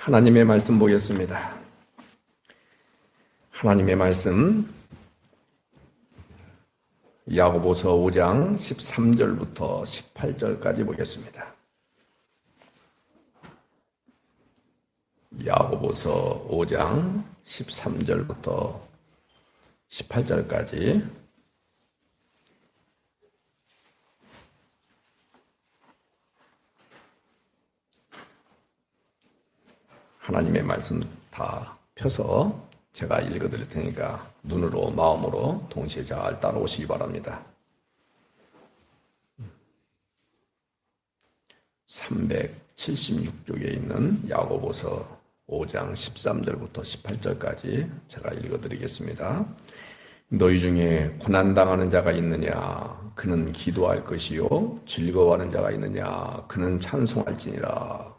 하나님의 말씀 보겠습니다. 하나님의 말씀 야고보서 5장 13절부터 18절까지 보겠습니다. 야고보서 5장 13절부터 18절까지 하나님의 말씀 다 펴서 제가 읽어드릴 테니까 눈으로 마음으로 동시에 잘 따라오시기 바랍니다. 376쪽에 있는 야고보서 5장 13절부터 18절까지 제가 읽어드리겠습니다. 너희 중에 고난당하는 자가 있느냐? 그는 기도할 것이요. 즐거워하는 자가 있느냐? 그는 찬송할지니라.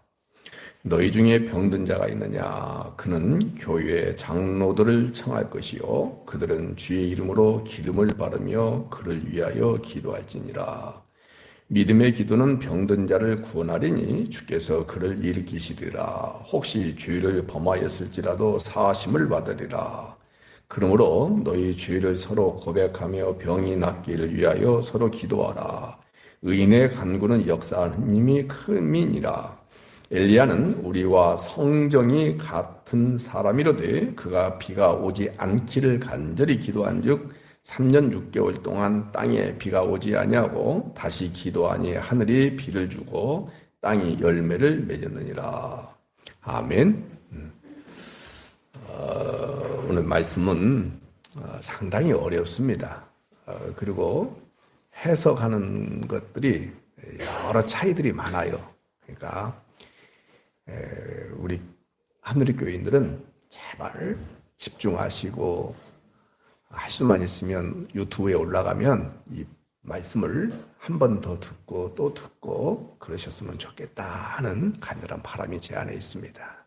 너희 중에 병든 자가 있느냐? 그는 교회 장로들을 청할 것이요. 그들은 주의 이름으로 기름을 바르며 그를 위하여 기도할지니라. 믿음의 기도는 병든 자를 구원하리니 주께서 그를 일으키시리라. 혹시 죄를 범하였을지라도 사하심을 받으리라. 그러므로 너희 죄를 서로 고백하며 병이 낫기를 위하여 서로 기도하라. 의인의 간구는 역사하는 힘이 크민이라. 엘리야는 우리와 성정이 같은 사람이로되 그가 비가 오지 않기를 간절히 기도한즉 3년 6개월 동안 땅에 비가 오지 아니하고 다시 기도하니 하늘이 비를 주고 땅이 열매를 맺었느니라. 아멘. 오늘 말씀은 상당히 어렵습니다. 그리고 해석하는 것들이 여러 차이들이 많아요. 그러니까 우리 하늘의 교인들은 제발 집중하시고 할 수만 있으면 유튜브에 올라가면 이 말씀을 한 번 더 듣고 또 듣고 그러셨으면 좋겠다 하는 간절한 바람이 제 안에 있습니다.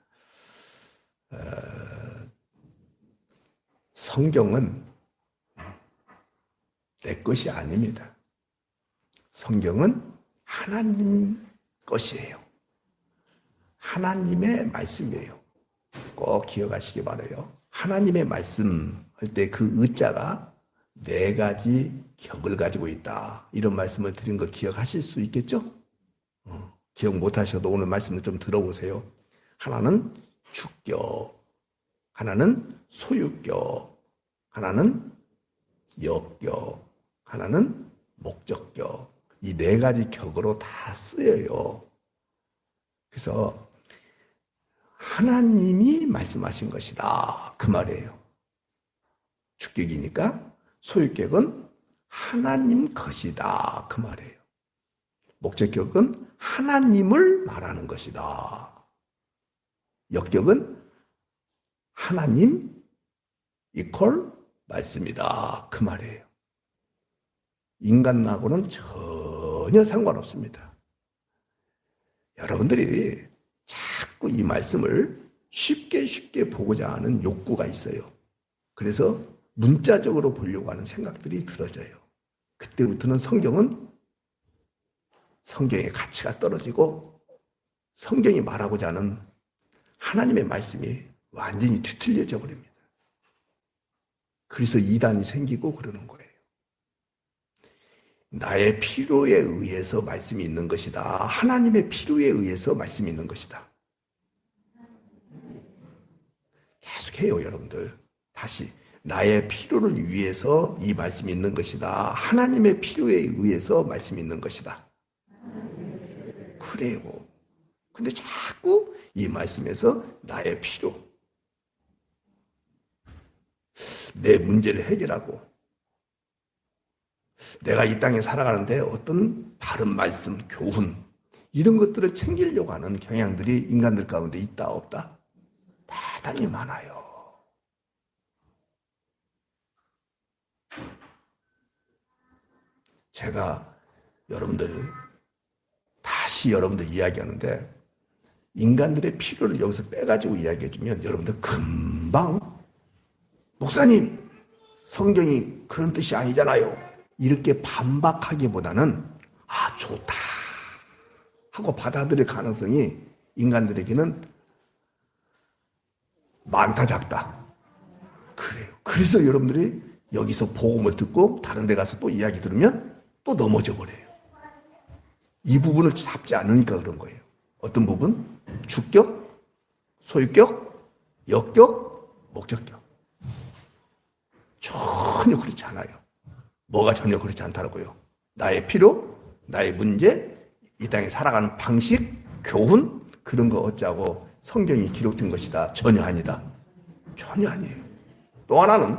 성경은 내 것이 아닙니다. 성경은 하나님 것이에요. 하나님의 말씀이에요. 꼭 기억하시기 바라요. 하나님의 말씀 할 때 그 의자가 네 가지 격을 가지고 있다. 이런 말씀을 드린 거 기억하실 수 있겠죠? 기억 못하셔도 오늘 말씀을 좀 들어보세요. 하나는 주격, 하나는 소유격, 하나는 역격, 하나는 목적격. 이 네 가지 격으로 다 쓰여요. 그래서 하나님이 말씀하신 것이다. 그 말이에요. 주격이니까 소유격은 하나님 것이다. 그 말이에요. 목적격은 하나님을 말하는 것이다. 역격은 하나님 이퀄 말씀이다. 그 말이에요. 인간하고는 전혀 상관없습니다. 여러분들이 자꾸 이 말씀을 쉽게 보고자 하는 욕구가 있어요. 그래서 문자적으로 보려고 하는 생각들이 들어져요. 그때부터는 성경의 가치가 떨어지고 성경이 말하고자 하는 하나님의 말씀이 완전히 뒤틀려져 버립니다. 그래서 이단이 생기고 그러는 거예요. 나의 필요에 의해서 말씀이 있는 것이다. 하나님의 필요에 의해서 말씀이 있는 것이다. 계속해요, 여러분들. 다시. 나의 필요를 위해서 이 말씀이 있는 것이다. 하나님의 필요에 의해서 말씀이 있는 것이다. 그래요. 근데 자꾸 이 말씀에서 나의 필요, 내 문제를 해결하고 내가 이 땅에 살아가는데 어떤 바른 말씀, 교훈 이런 것들을 챙기려고 하는 경향들이 인간들 가운데 있다 없다? 대단히 많아요. 제가 다시 여러분들 이야기하는데 인간들의 필요를 여기서 빼가지고 이야기해주면 여러분들 금방 목사님 성경이 그런 뜻이 아니잖아요. 이렇게 반박하기보다는 좋다 하고 받아들일 가능성이 인간들에게는 많다 작다. 그래요. 그래서 여러분들이 여기서 복음을 듣고 다른 데 가서 또 이야기 들으면 또 넘어져 버려요. 이 부분을 잡지 않으니까 그런 거예요. 어떤 부분? 주격, 소유격, 역격, 목적격. 전혀 그렇지 않아요. 뭐가 전혀 그렇지 않다고요? 나의 필요, 나의 문제, 이 땅에 살아가는 방식, 교훈, 그런 거 어쩌고 성경이 기록된 것이다. 전혀 아니다. 전혀 아니에요. 또 하나는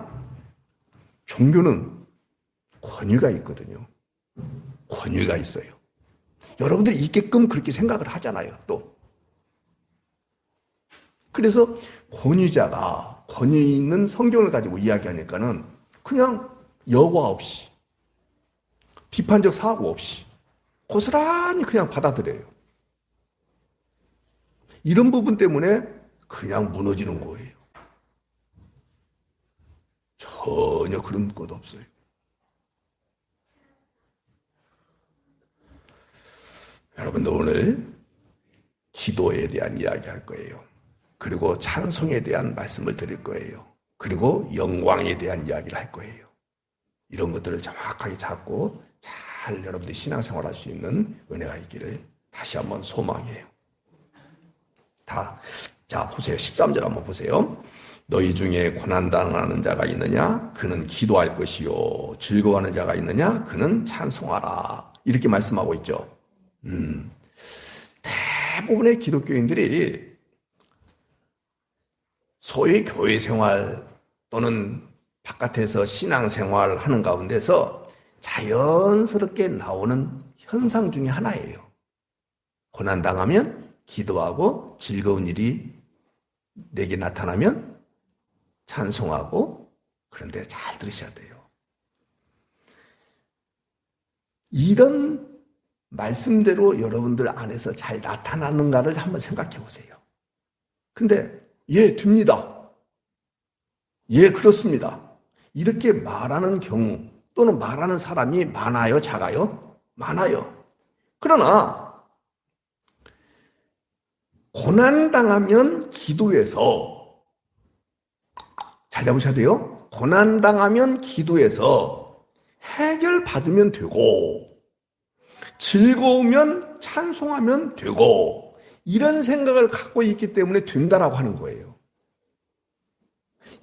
종교는 권위가 있거든요. 권위가 있어요. 여러분들이 있게끔 그렇게 생각을 하잖아요. 또 그래서 권위자가 권위 있는 성경을 가지고 이야기하니까는 그냥 여과 없이 비판적 사고 없이 고스란히 그냥 받아들여요. 이런 부분 때문에 그냥 무너지는 거예요. 전혀 그런 것 없어요. 여러분들 오늘 기도에 대한 이야기 할 거예요. 그리고 찬송에 대한 말씀을 드릴 거예요. 그리고 영광에 대한 이야기를 할 거예요. 이런 것들을 정확하게 잡고 잘 여러분들이 신앙생활 할 수 있는 은혜가 있기를 다시 한번 소망해요. 자, 보세요. 13절 한번 보세요. 너희 중에 고난당하는 자가 있느냐? 그는 기도할 것이요. 즐거워하는 자가 있느냐? 그는 찬송하라. 이렇게 말씀하고 있죠. 대부분의 기독교인들이 소위 교회 생활 또는 바깥에서 신앙생활 하는 가운데서 자연스럽게 나오는 현상 중에 하나예요. 고난당하면 기도하고 즐거운 일이 내게 나타나면 찬송하고, 그런데 잘 들으셔야 돼요. 이런 말씀대로 여러분들 안에서 잘 나타나는가를 한번 생각해 보세요. 근데 예, 됩니다. 예, 그렇습니다. 이렇게 말하는 경우 또는 말하는 사람이 많아요, 작아요? 많아요. 그러나 고난당하면 기도해서, 잘 잡으셔야 돼요. 고난당하면 기도해서 해결받으면 되고, 즐거우면 찬송하면 되고, 이런 생각을 갖고 있기 때문에 된다라고 하는 거예요.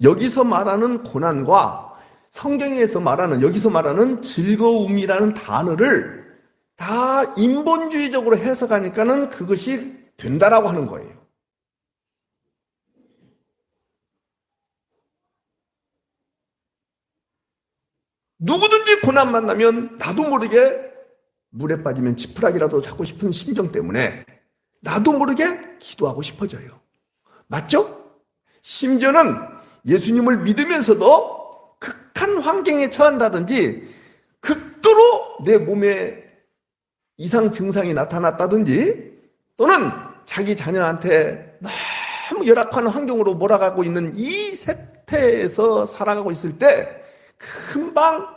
여기서 말하는 고난과 성경에서 말하는, 여기서 말하는 즐거움이라는 단어를 다 인본주의적으로 해석하니까는 그것이 된다라고 하는 거예요. 누구든지 고난 만나면 나도 모르게 물에 빠지면 지푸라기라도 잡고 싶은 심정 때문에 나도 모르게 기도하고 싶어져요. 맞죠? 심지어는 예수님을 믿으면서도 극한 환경에 처한다든지 극도로 내 몸에 이상 증상이 나타났다든지 또는 자기 자녀한테 너무 열악한 환경으로 몰아가고 있는 이 세태에서 살아가고 있을 때 금방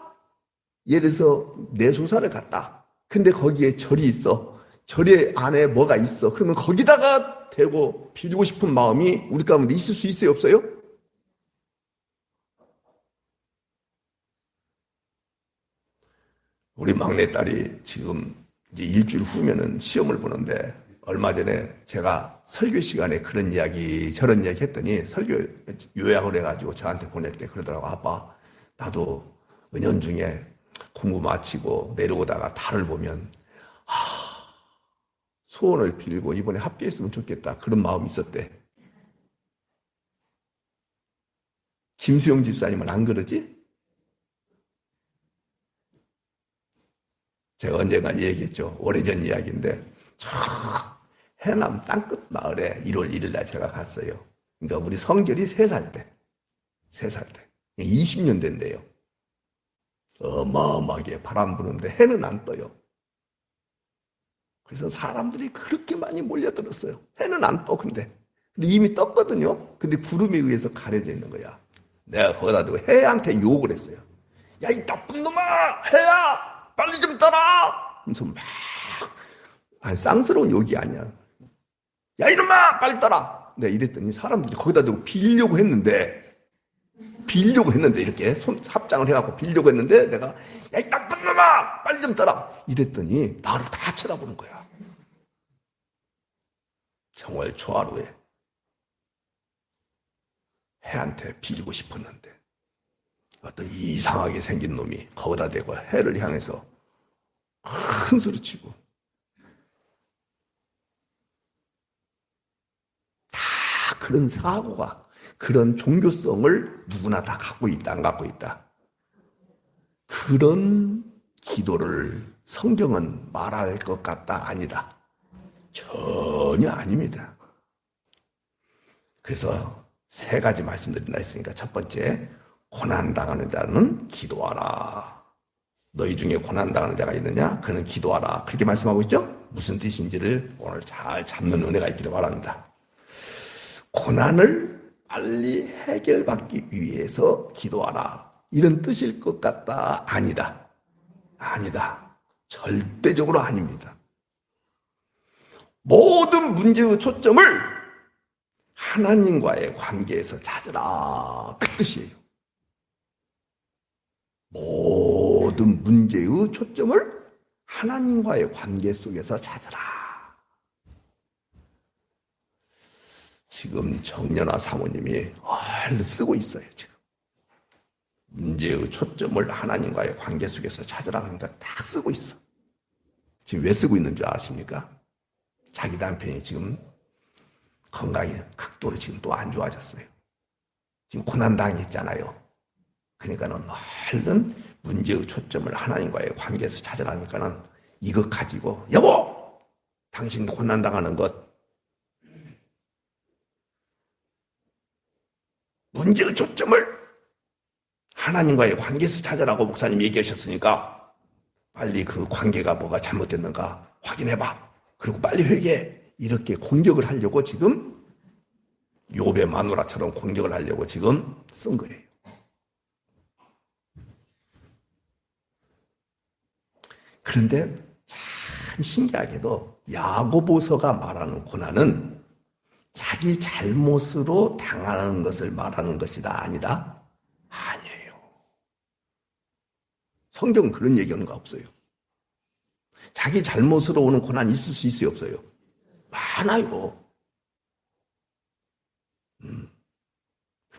예를 들어서 내소사를 갔다. 근데 거기에 절이 있어. 절의 안에 뭐가 있어. 그러면 거기다가 대고 빌고 싶은 마음이 우리 가운데 있을 수 있어요, 없어요? 우리 막내딸이 지금 이제 일주일 후면은 시험을 보는데, 얼마 전에 제가 설교 시간에 그런 이야기 저런 이야기 했더니 설교 요약을 해가지고 저한테 보냈대. 그러더라고. 아빠, 나도 은연중에 공부 마치고 내려오다가 달을 보면 소원을 빌고 이번에 합격했으면 좋겠다, 그런 마음이 있었대. 김수영 집사님은 안 그러지? 제가 언젠가 얘기했죠. 오래전 이야기인데 저 해남 땅끝 마을에 1월 1일 날 제가 갔어요. 그러니까 우리 성결이 3살 때 20년 된대요. 어마어마하게 바람 부는데 해는 안 떠요. 그래서 사람들이 그렇게 많이 몰려들었어요. 해는 안 떠. 근데 이미 떴거든요. 근데 구름에 의해서 가려져 있는 거야. 내가 거기다 두고 해한테 욕을 했어요. 야, 이 나쁜 놈아, 해야 빨리 좀 떠라. 그래서 막 쌍스러운 욕이 아니야. 야, 이놈아, 빨리 떠라. 내가 이랬더니 사람들이 거기다 대고 빌려고 했는데 이렇게 합장을 해갖고 빌려고 했는데 내가 야, 이 나쁜 놈아! 빨리 좀 떠라! 이랬더니 나를 다 쳐다보는 거야. 정월 초하루에 해한테 빌리고 싶었는데 어떤 이상하게 생긴 놈이 거기다 대고 해를 향해서 큰 소리 치고 다 그런 사고가 그런 종교성을 누구나 다 갖고 있다 안 갖고 있다. 그런 기도를 성경은 말할 것 같다 아니다. 전혀 아닙니다. 그래서 세 가지 말씀드린다 했으니까 첫 번째, 고난당하는 자는 기도하라. 너희 중에 고난당하는 자가 있느냐? 그는 기도하라. 그렇게 말씀하고 있죠? 무슨 뜻인지를 오늘 잘 잡는 은혜가 있기를 바랍니다. 고난을 빨리 해결받기 위해서 기도하라. 이런 뜻일 것 같다. 아니다. 아니다. 절대적으로 아닙니다. 모든 문제의 초점을 하나님과의 관계에서 찾으라. 그 뜻이에요. 모든 문제의 초점을 하나님과의 관계 속에서 찾아라. 지금 정연아 사모님이 얼른 쓰고 있어요. 지금 문제의 초점을 하나님과의 관계 속에서 찾으라는 걸 딱 쓰고 있어. 지금 왜 쓰고 있는 줄 아십니까? 자기 남편이 지금 건강이 극도로 지금 또 안 좋아졌어요. 지금 고난당했잖아요. 그러니까는 얼른 문제의 초점을 하나님과의 관계에서 찾으라니까는 이거 가지고 여보! 당신 고난당하는 것 문제의 초점을 하나님과의 관계에서 찾으라고 목사님이 얘기하셨으니까 빨리 그 관계가 뭐가 잘못됐는가 확인해봐. 그리고 빨리 회개해. 이렇게 공격을 하려고 지금 욥의 마누라처럼 공격을 하려고 지금 쓴 거예요. 그런데 참 신기하게도 야고보서가 말하는 고난은 자기 잘못으로 당하는 것을 말하는 것이다. 아니다? 아니에요. 성경은 그런 얘기하는 거 없어요. 자기 잘못으로 오는 고난이 있을 수 있어요? 없어요? 많아요.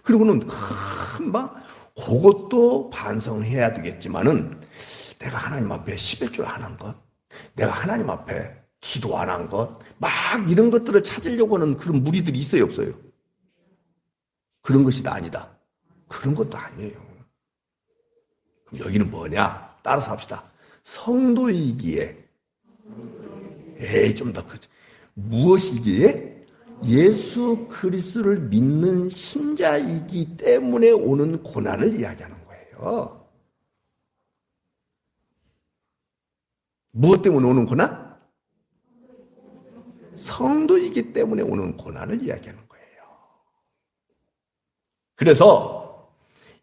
그리고는 금방 그것도 반성해야 되겠지만은 내가 하나님 앞에 11조 안 한 것, 내가 하나님 앞에 기도 안 한 것, 막 이런 것들을 찾으려고 하는 그런 무리들이 있어요, 없어요? 그런 것이 다 아니다. 그런 것도 아니에요. 그럼 여기는 뭐냐? 따라서 합시다. 성도이기에, 좀 더 크지. 무엇이기에? 예수 그리스도를 믿는 신자이기 때문에 오는 고난을 이야기하는 거예요. 무엇 때문에 오는 고난? 성도이기 때문에 오는 고난을 이야기하는 거예요. 그래서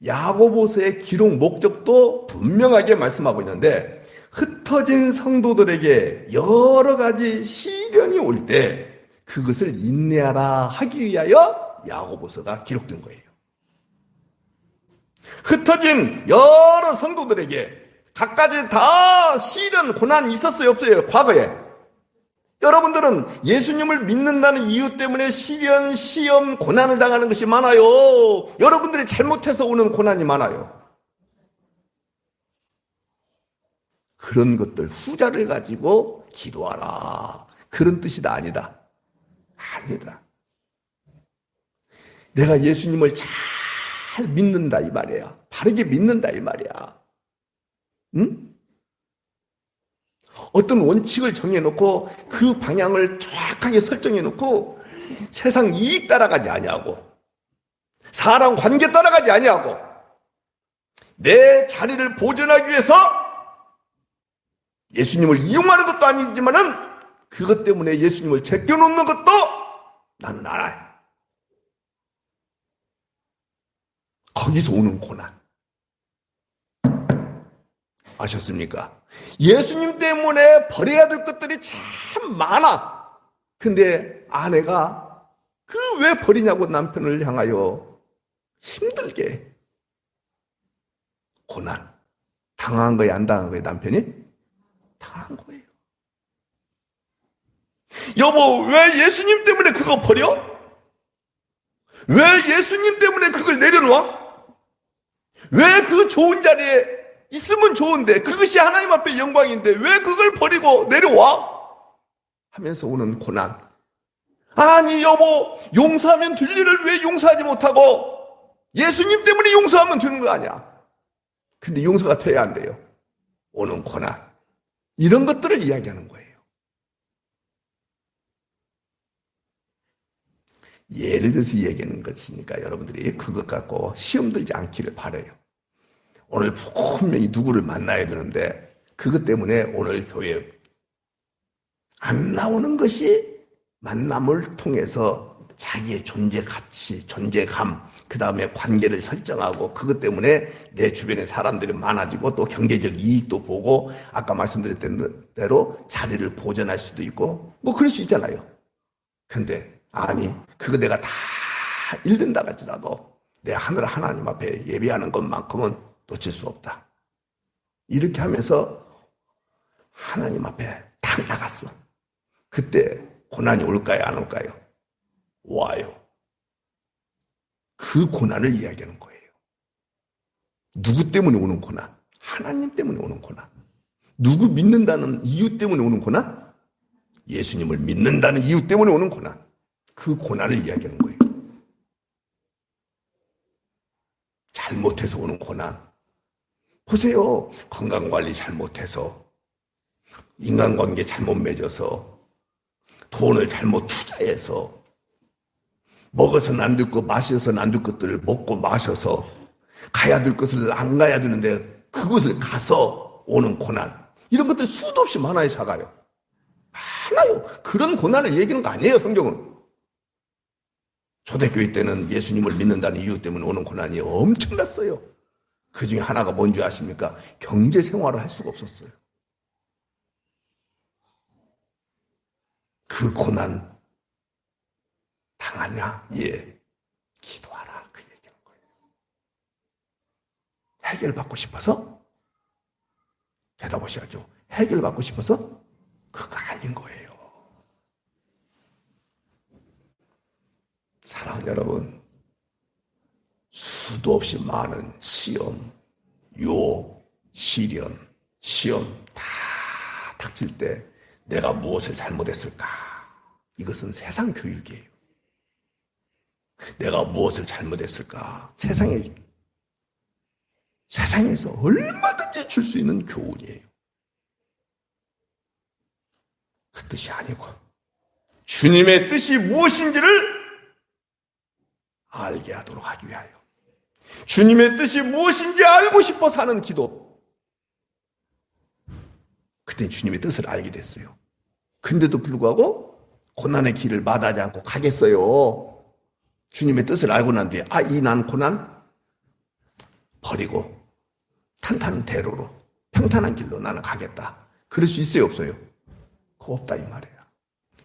야고보서의 기록 목적도 분명하게 말씀하고 있는데 흩어진 성도들에게 여러 가지 시련이 올 때 그것을 인내하라 하기 위하여 야고보서가 기록된 거예요. 흩어진 여러 성도들에게 각가지 다 시련, 고난이 있었어요? 없어요? 과거에. 여러분들은 예수님을 믿는다는 이유 때문에 시련, 시험, 고난을 당하는 것이 많아요. 여러분들이 잘못해서 오는 고난이 많아요. 그런 것들 후자를 가지고 기도하라. 그런 뜻이다 아니다? 아니다. 내가 예수님을 잘 믿는다 이 말이야. 바르게 믿는다 이 말이야. 응? 어떤 원칙을 정해놓고 그 방향을 정확하게 설정해놓고 세상 이익 따라가지 아니하고 사람 관계 따라가지 아니하고 내 자리를 보존하기 위해서 예수님을 이용하는 것도 아니지만은 그것 때문에 예수님을 제껴놓는 것도 나는 알아요. 거기서 오는 고난. 아셨습니까? 예수님 때문에 버려야 될 것들이 참 많아. 근데 아내가 그 왜 버리냐고 남편을 향하여 힘들게 고난. 당한 거예요, 안 당한 거예요, 남편이? 당한 거예요. 여보, 왜 예수님 때문에 그거 버려? 왜 예수님 때문에 그걸 내려놓아? 왜 그 좋은 자리에 있으면 좋은데 그것이 하나님 앞에 영광인데 왜 그걸 버리고 내려와? 하면서 오는 고난. 아니 여보, 용서하면 될 일을 왜 용서하지 못하고 예수님 때문에 용서하면 되는 거 아니야. 근데 용서가 돼야 안 돼요. 오는 고난. 이런 것들을 이야기하는 거예요. 예를 들어서 얘기하는 것이니까 여러분들이 그것 갖고 시험 들지 않기를 바라요. 오늘 분명히 누구를 만나야 되는데 그것 때문에 오늘 교회에 안 나오는 것이 만남을 통해서 자기의 존재 가치, 존재감, 그 다음에 관계를 설정하고 그것 때문에 내 주변에 사람들이 많아지고 또 경제적 이익도 보고 아까 말씀드렸던 대로 자리를 보존할 수도 있고 뭐 그럴 수 있잖아요. 근데 아니 그거 내가 다 잃는다 할지라도 내 하늘 하나님 앞에 예배하는 것만큼은 놓칠 수 없다. 이렇게 하면서 하나님 앞에 탁 나갔어. 그때 고난이 올까요? 안 올까요? 와요. 그 고난을 이야기하는 거예요. 누구 때문에 오는 고난? 하나님 때문에 오는 고난. 누구 믿는다는 이유 때문에 오는 고난? 예수님을 믿는다는 이유 때문에 오는 고난. 그 고난을 이야기하는 거예요. 잘못해서 오는 고난. 보세요. 건강관리 잘못해서, 인간관계 잘못 맺어서, 돈을 잘못 투자해서, 먹어서는 안 될 것, 마셔서는 안 될 것들을 먹고 마셔서, 가야 될 것을 안 가야 되는데, 그것을 가서 오는 고난. 이런 것들 수도 없이 많아요, 작아요. 많아요. 그런 고난을 얘기하는 거 아니에요, 성경은. 초대교회 때는 예수님을 믿는다는 이유 때문에 오는 고난이 엄청났어요. 그 중에 하나가 뭔지 아십니까? 경제 생활을 할 수가 없었어요. 그 고난 당하냐? 예. 기도하라. 그 얘기하는 거예요. 해결받고 싶어서? 대답하셔야죠. 해결받고 싶어서? 그거 아닌 거예요. 사랑하는 여러분, 수도 없이 많은 시험, 유혹, 시련, 시험 다 닥칠 때 내가 무엇을 잘못했을까? 이것은 세상 교육이에요. 내가 무엇을 잘못했을까? 세상에서 얼마든지 줄 수 있는 교훈이에요. 그 뜻이 아니고 주님의 뜻이 무엇인지를 알게 하도록 하기 위하여 주님의 뜻이 무엇인지 알고 싶어 사는 기도. 그때 주님의 뜻을 알게 됐어요. 근데도 불구하고 고난의 길을 마다하지 않고 가겠어요. 주님의 뜻을 알고 난 뒤에 이 난 고난 버리고 탄탄한 대로로 평탄한 길로 나는 가겠다. 그럴 수 있어요, 없어요? 그거 없다 이 말이에요.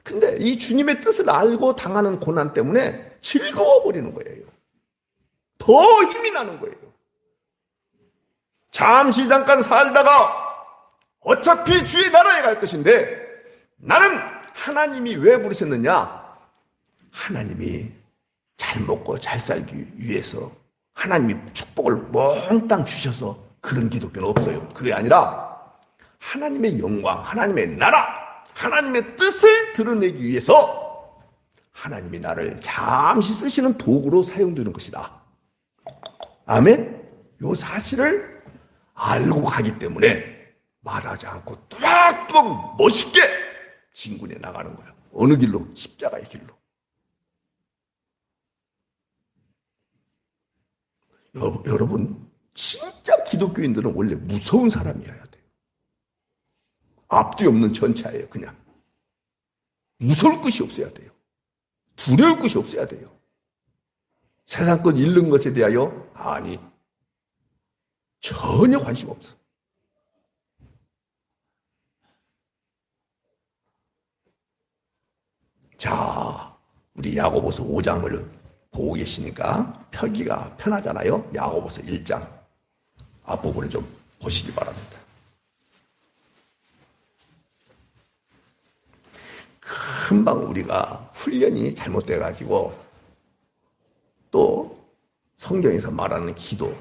근데 이 주님의 뜻을 알고 당하는 고난 때문에 즐거워버리는 거예요. 더 힘이 나는 거예요. 잠깐 살다가 어차피 주의 나라에 갈 것인데 나는 하나님이 왜 부르셨느냐? 하나님이 잘 먹고 잘 살기 위해서 하나님이 축복을 몽땅 주셔서 그런 기독교는 없어요. 그게 아니라 하나님의 영광, 하나님의 나라, 하나님의 뜻을 드러내기 위해서 하나님이 나를 잠시 쓰시는 도구로 사용되는 것이다. 아멘? 이 사실을 알고 가기 때문에 말하지 않고 뚜벅뚜벅 멋있게 진군해 나가는 거예요. 어느 길로? 십자가의 길로. 여러분, 진짜 기독교인들은 원래 무서운 사람이어야 돼요. 앞뒤 없는 전차예요, 그냥. 무서울 것이 없어야 돼요. 두려울 것이 없어야 돼요. 세상 것 잃는 것에 대하여 아니 전혀 관심 없어. 자, 우리 야고보서 5장을 보고 계시니까 펴기가 편하잖아요. 야고보서 1장 앞부분을 좀 보시기 바랍니다. 금방 우리가 훈련이 잘못돼가지고 또 성경에서 말하는 기도,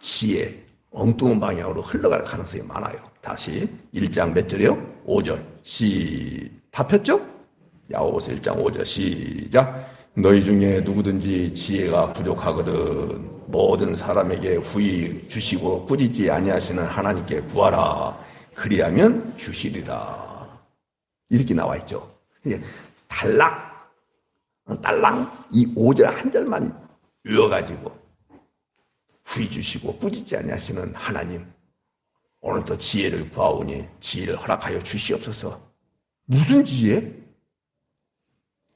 지혜, 엉뚱한 방향으로 흘러갈 가능성이 많아요. 다시 1장 몇 절이요? 5절. 다 폈죠? 야고보서 1장 5절 시작. 너희 중에 누구든지 지혜가 부족하거든 모든 사람에게 후히 주시고 꾸짖지 아니하시는 하나님께 구하라. 그리하면 주시리라. 이렇게 나와 있죠. 딸랑 이 5절 한 절만 외워가지고 후히 주시고 꾸짖지 아니하시는 하나님, 오늘도 지혜를 구하오니 지혜를 허락하여 주시옵소서. 무슨 지혜?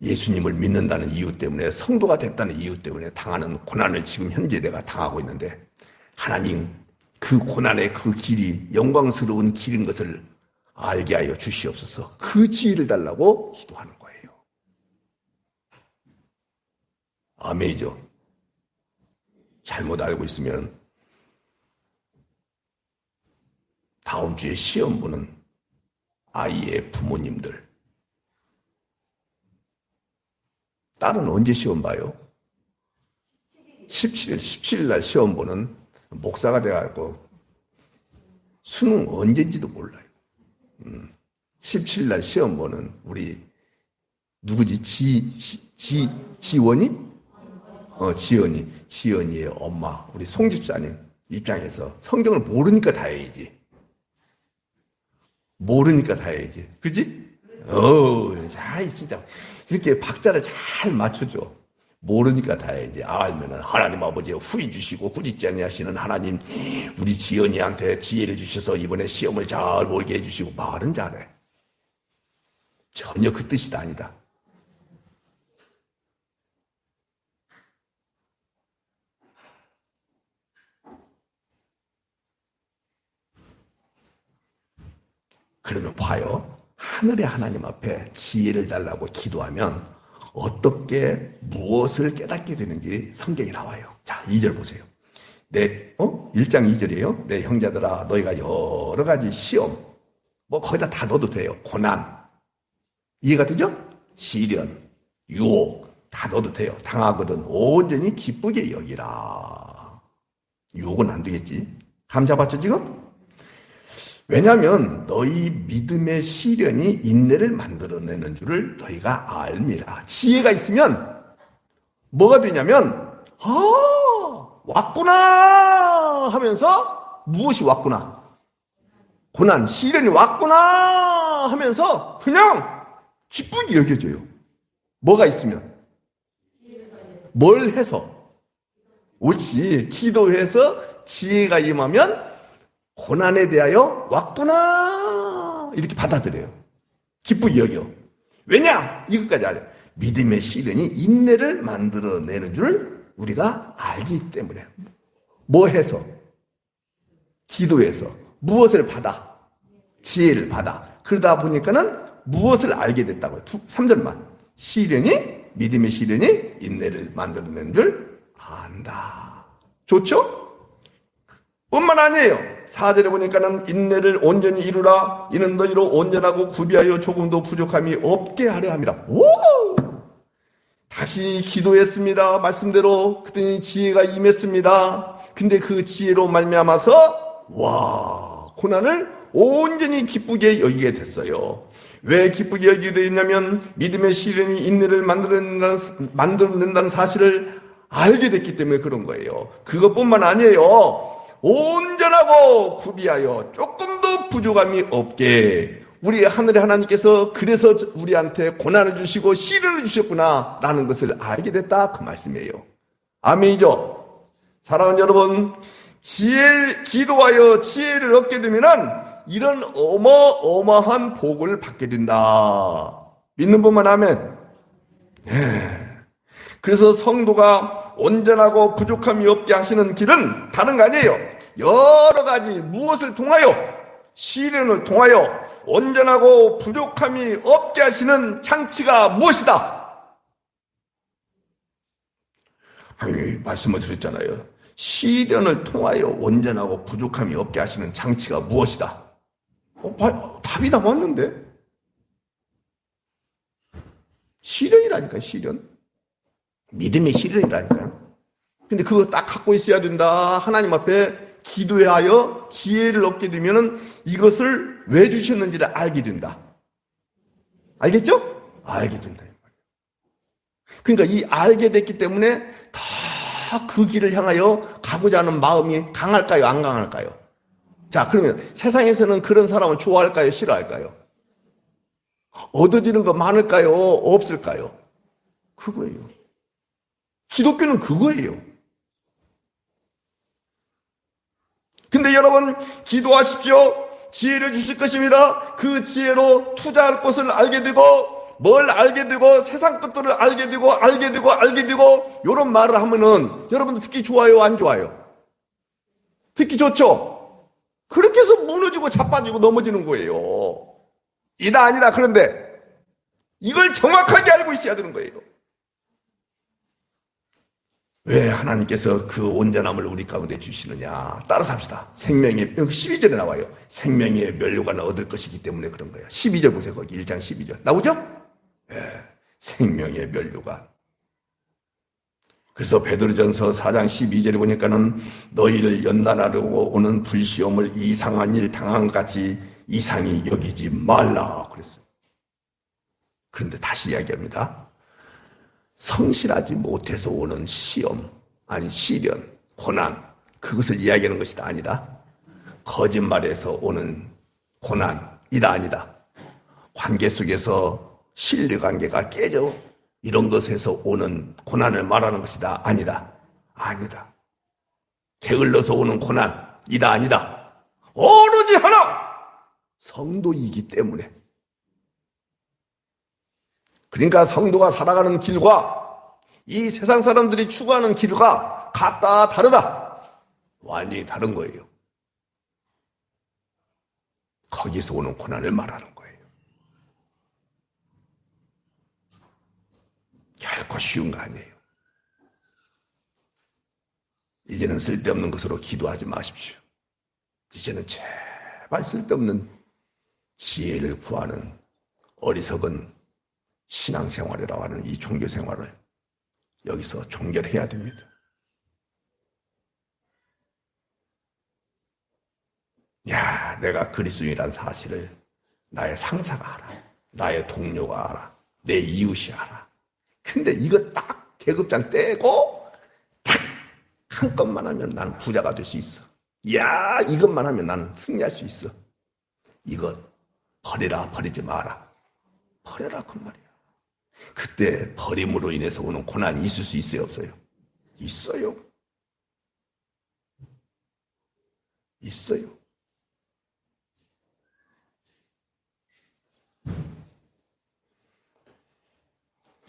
예수님을 믿는다는 이유 때문에, 성도가 됐다는 이유 때문에 당하는 고난을 지금 현재 내가 당하고 있는데, 하나님 그 고난의 그 길이 영광스러운 길인 것을 알게 하여 주시옵소서. 그 지혜를 달라고 기도하는 거예요. 아멘이죠. 잘못 알고 있으면 다음 주에 시험 보는 아이의 부모님들, 딸은 언제 시험 봐요? 17일 날 시험 보는 목사가 돼가지고 수능 언제인지도 몰라요. 17일 날 시험 보는 우리 누구지? 지원이? 지연이의 엄마, 우리 송 집사님 입장에서 성경을 모르니까 다 해야지. 모르니까 다 해야지. 그지? 진짜 이렇게 박자를 잘 맞춰줘. 모르니까 다 해야지. 알면은 하나님 아버지 후히 주시고 꾸짖지 아니하시는 하나님, 우리 지연이한테 지혜를 주셔서 이번에 시험을 잘 보게 해주시고, 말은 잘해. 전혀 그 뜻이 아니다. 그러면 봐요. 하늘의 하나님 앞에 지혜를 달라고 기도하면 어떻게 무엇을 깨닫게 되는지 성경이 나와요. 자, 2절 보세요. 1장 2절이에요. 내 형제들아, 너희가 여러 가지 시험, 거기다 다 넣어도 돼요. 고난, 이해가 되죠? 시련, 유혹 다 넣어도 돼요. 당하거든 온전히 기쁘게 여기라. 유혹은 안 되겠지. 감 잡았죠 지금? 왜냐하면 너희 믿음의 시련이 인내를 만들어내는 줄을 너희가 알미라. 지혜가 있으면 뭐가 되냐면, 왔구나 하면서, 무엇이 왔구나? 고난, 시련이 왔구나 하면서 그냥 기쁘게 여겨져요. 뭐가 있으면? 뭘 해서? 옳지. 기도해서 지혜가 임하면 고난에 대하여 왔구나 이렇게 받아들여요. 기쁘게 여겨. 왜냐? 이것까지 알아요. 믿음의 시련이 인내를 만들어내는 줄 우리가 알기 때문에. 뭐 해서? 기도해서. 무엇을 받아? 지혜를 받아. 그러다 보니까는 무엇을 알게 됐다고요. 3절만. 시련이, 믿음의 시련이 인내를 만들어내는 줄 안다. 좋죠? 뿐만 아니에요. 4절에 보니까는 인내를 온전히 이루라. 이는 너희로 온전하고 구비하여 조금도 부족함이 없게 하려 함이라. 다시 기도했습니다. 말씀대로. 그랬더니 지혜가 임했습니다. 근데 그 지혜로 말미암아서 고난을 온전히 기쁘게 여기게 됐어요. 왜 기쁘게 여기게 됐냐면 믿음의 시련이 인내를 만들어낸다는 사실을 알게 됐기 때문에 그런 거예요. 그것뿐만 아니에요. 온전하고 구비하여 조금도 부족함이 없게, 우리 하늘의 하나님께서 그래서 우리한테 고난을 주시고 시련을 주셨구나 라는 것을 알게 됐다, 그 말씀이에요. 아멘이죠? 사랑하는 여러분, 기도하여 지혜를 얻게 되면은 이런 어마어마한 복을 받게 된다. 믿는 분만 아멘. 그래서 성도가 온전하고 부족함이 없게 하시는 길은 다른 거 아니에요. 여러 가지 무엇을 통하여? 시련을 통하여 온전하고 부족함이 없게 하시는 장치가 무엇이다? 아니, 말씀을 드렸잖아요. 시련을 통하여 온전하고 부족함이 없게 하시는 장치가 무엇이다? 답이 나왔는데? 시련이라니까요, 시련. 믿음의 시련이라니까요. 근데 그거 딱 갖고 있어야 된다. 하나님 앞에 기도하여 지혜를 얻게 되면은 이것을 왜 주셨는지를 알게 된다. 알겠죠? 알게 된다. 그러니까 이 알게 됐기 때문에 더 그 길을 향하여 가고자 하는 마음이 강할까요? 안 강할까요? 자, 그러면 세상에서는 그런 사람을 좋아할까요? 싫어할까요? 얻어지는 거 많을까요? 없을까요? 그거예요. 기독교는 그거예요. 근데 여러분, 기도하십시오. 지혜를 주실 것입니다. 그 지혜로 투자할 것을 알게 되고, 뭘 알게 되고, 세상 것들을 알게 되고, 알게 되고, 알게 되고, 이런 말을 하면은 여러분들 듣기 좋아요? 안 좋아요? 듣기 좋죠? 그렇게 해서 무너지고 자빠지고 넘어지는 거예요. 이다 아니라. 그런데 이걸 정확하게 알고 있어야 되는 거예요. 왜 하나님께서 그 온전함을 우리 가운데 주시느냐? 따라서 합시다. 생명의, 12절에 나와요. 생명의 면류관을 얻을 것이기 때문에 그런 거예요. 12절 보세요. 거기 1장 12절. 나오죠? 생명의 면류관. 그래서 베드로전서 4장 12절에 보니까는 너희를 연단하려고 오는 불시험을 이상한 일 당한 것 같이 이상히 여기지 말라 그랬어요. 그런데 다시 이야기합니다. 성실하지 못해서 오는 시험, 아니 시련, 고난, 그것을 이야기하는 것이 아니다. 거짓말에서 오는 고난, 이다 아니다. 관계 속에서 신뢰관계가 깨져 이런 것에서 오는 고난을 말하는 것이다 아니다. 아니다. 게을러서 오는 고난, 이다 아니다. 오로지 하나, 성도이기 때문에. 그러니까 성도가 살아가는 길과 이 세상 사람들이 추구하는 길과 같다 다르다. 완전히 다른 거예요. 거기서 오는 고난을 말하는 거예요. 결코 쉬운 거 아니에요. 이제는 쓸데없는 것으로 기도하지 마십시오. 이제는 제발 쓸데없는 지혜를 구하는 어리석은 신앙생활이라고 하는 이 종교생활을 여기서 종결해야 됩니다. 야, 내가 그리스도인이란 사실을 나의 상사가 알아. 나의 동료가 알아. 내 이웃이 알아. 근데 이거 딱 계급장 떼고 탁 한 건만 하면 나는 부자가 될 수 있어. 야, 이것만 하면 나는 승리할 수 있어. 이것 버리라, 버리지 마라. 버려라 그 말이야. 그때 버림으로 인해서 오는 고난이 있을 수 있어요, 없어요? 있어요. 있어요.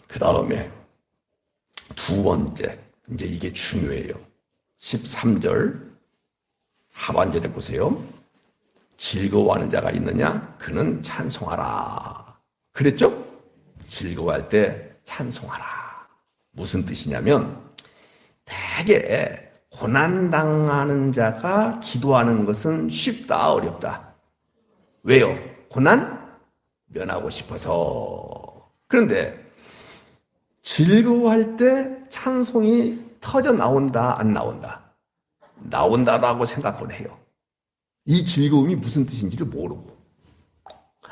그 다음에 두 번째, 이제 이게 중요해요. 13절 하반절에 보세요. 즐거워하는 자가 있느냐? 그는 찬송하라. 그랬죠? 즐거워할 때 찬송하라. 무슨 뜻이냐면 대개 고난당하는 자가 기도하는 것은 쉽다, 어렵다? 왜요? 고난 면하고 싶어서. 그런데 즐거워할 때 찬송이 터져 나온다, 안 나온다? 나온다라고 생각을 해요. 이 즐거움이 무슨 뜻인지를 모르고.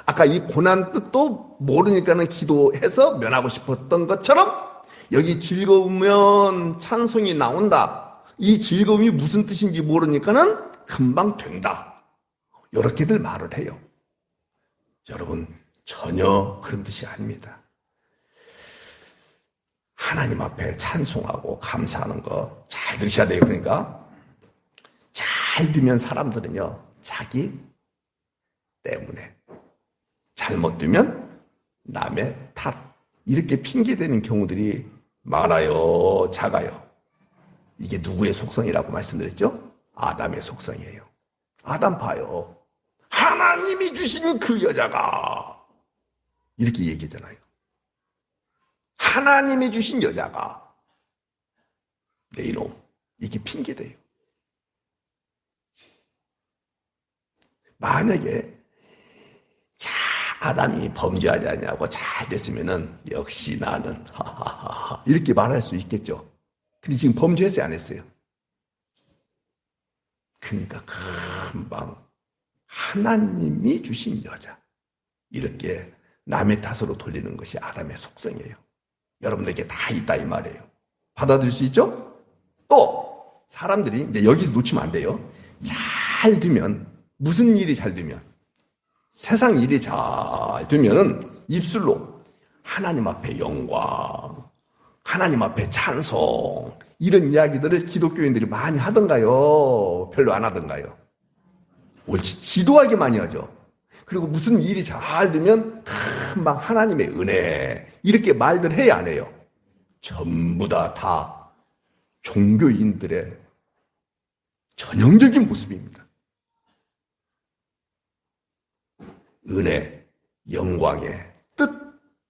아까 이 고난 뜻도 모르니까는 기도해서 면하고 싶었던 것처럼 여기 즐거우면 찬송이 나온다. 이 즐거움이 무슨 뜻인지 모르니까는 금방 된다. 이렇게들 말을 해요. 여러분, 전혀 그런 뜻이 아닙니다. 하나님 앞에 찬송하고 감사하는 거 잘 들으셔야 돼요. 그러니까 잘 들으면 사람들은요, 자기 때문에, 잘못 들면 남의 탓, 이렇게 핑계대는 경우들이 많아요. 작아요. 이게 누구의 속성이라고 말씀드렸죠? 아담의 속성이에요. 아담 봐요. 하나님이 주신 그 여자가, 이렇게 얘기하잖아요. 하나님이 주신 여자가. 이놈. 이게 핑계대요. 만약에 아담이 범죄하지 않냐고 잘 됐으면은 역시 나는 하하하하 이렇게 말할 수 있겠죠. 근데 지금 범죄했어요, 안 했어요? 그러니까 금방 하나님이 주신 여자 이렇게 남의 탓으로 돌리는 것이 아담의 속성이에요. 여러분들에게 다 있다 이 말이에요. 받아들일 수 있죠? 또 사람들이 이제 여기서 놓치면 안 돼요. 잘 되면 무슨 일이 잘 되면 세상 일이 잘 되면은 입술로 하나님 앞에 영광, 하나님 앞에 찬송 이런 이야기들을 기독교인들이 많이 하던가요? 별로 안 하던가요? 옳지, 지도하게 많이 하죠. 그리고 무슨 일이 잘 되면 금방 하나님의 은혜 이렇게 말들 해야 안 해요? 전부 다 종교인들의 전형적인 모습입니다. 은혜, 영광의 뜻,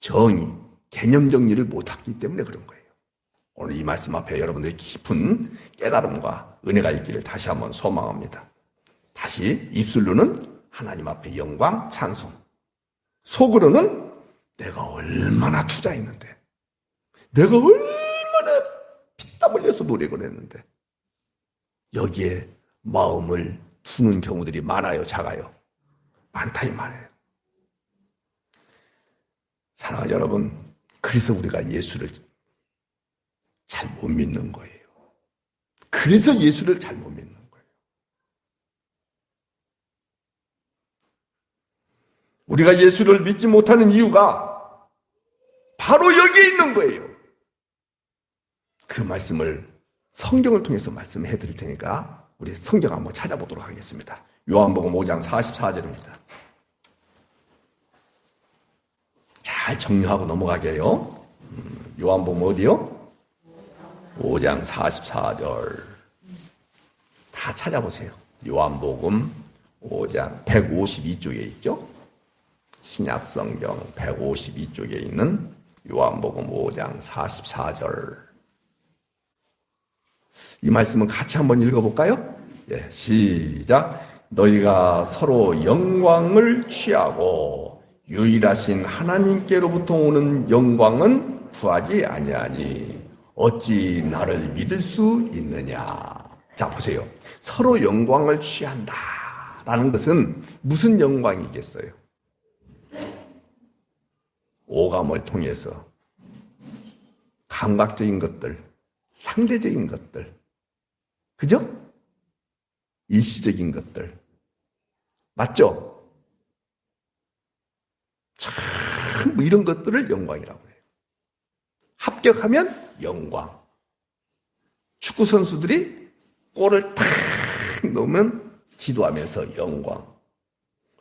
정의, 개념 정리를 못했기 때문에 그런 거예요. 오늘 이 말씀 앞에 여러분들의 깊은 깨달음과 은혜가 있기를 다시 한번 소망합니다. 다시 입술로는 하나님 앞에 영광, 찬송, 속으로는 내가 얼마나 투자했는데, 내가 얼마나 피땀 흘려서 노력을 했는데 여기에 마음을 두는 경우들이 많아요, 작아요? 많다 이 말이에요. 사랑하는 여러분, 그래서 우리가 예수를 잘 못 믿는 거예요. 그래서 예수를 잘 못 믿는 거예요. 우리가 예수를 믿지 못하는 이유가 바로 여기에 있는 거예요. 그 말씀을 성경을 통해서 말씀해 드릴 테니까 우리 성경 한번 찾아보도록 하겠습니다. 요한복음 5장 44절입니다. 잘 정리하고 넘어가게 해요. 요한복음 어디요? 5장 44절. 다 찾아보세요. 요한복음 5장 152쪽에 있죠? 신약성경 152쪽에 있는 요한복음 5장 44절. 이 말씀은 같이 한번 읽어볼까요? 예, 시작. 너희가 서로 영광을 취하고 유일하신 하나님께로부터 오는 영광은 구하지 아니하니 어찌 나를 믿을 수 있느냐. 자, 보세요. 서로 영광을 취한다라는 것은 무슨 영광이겠어요? 오감을 통해서 감각적인 것들, 상대적인 것들, 그죠? 일시적인 것들. 맞죠? 참, 뭐 이런 것들을 영광이라고 해요. 합격하면 영광. 축구 선수들이 골을 탁 넣으면 기도하면서 영광.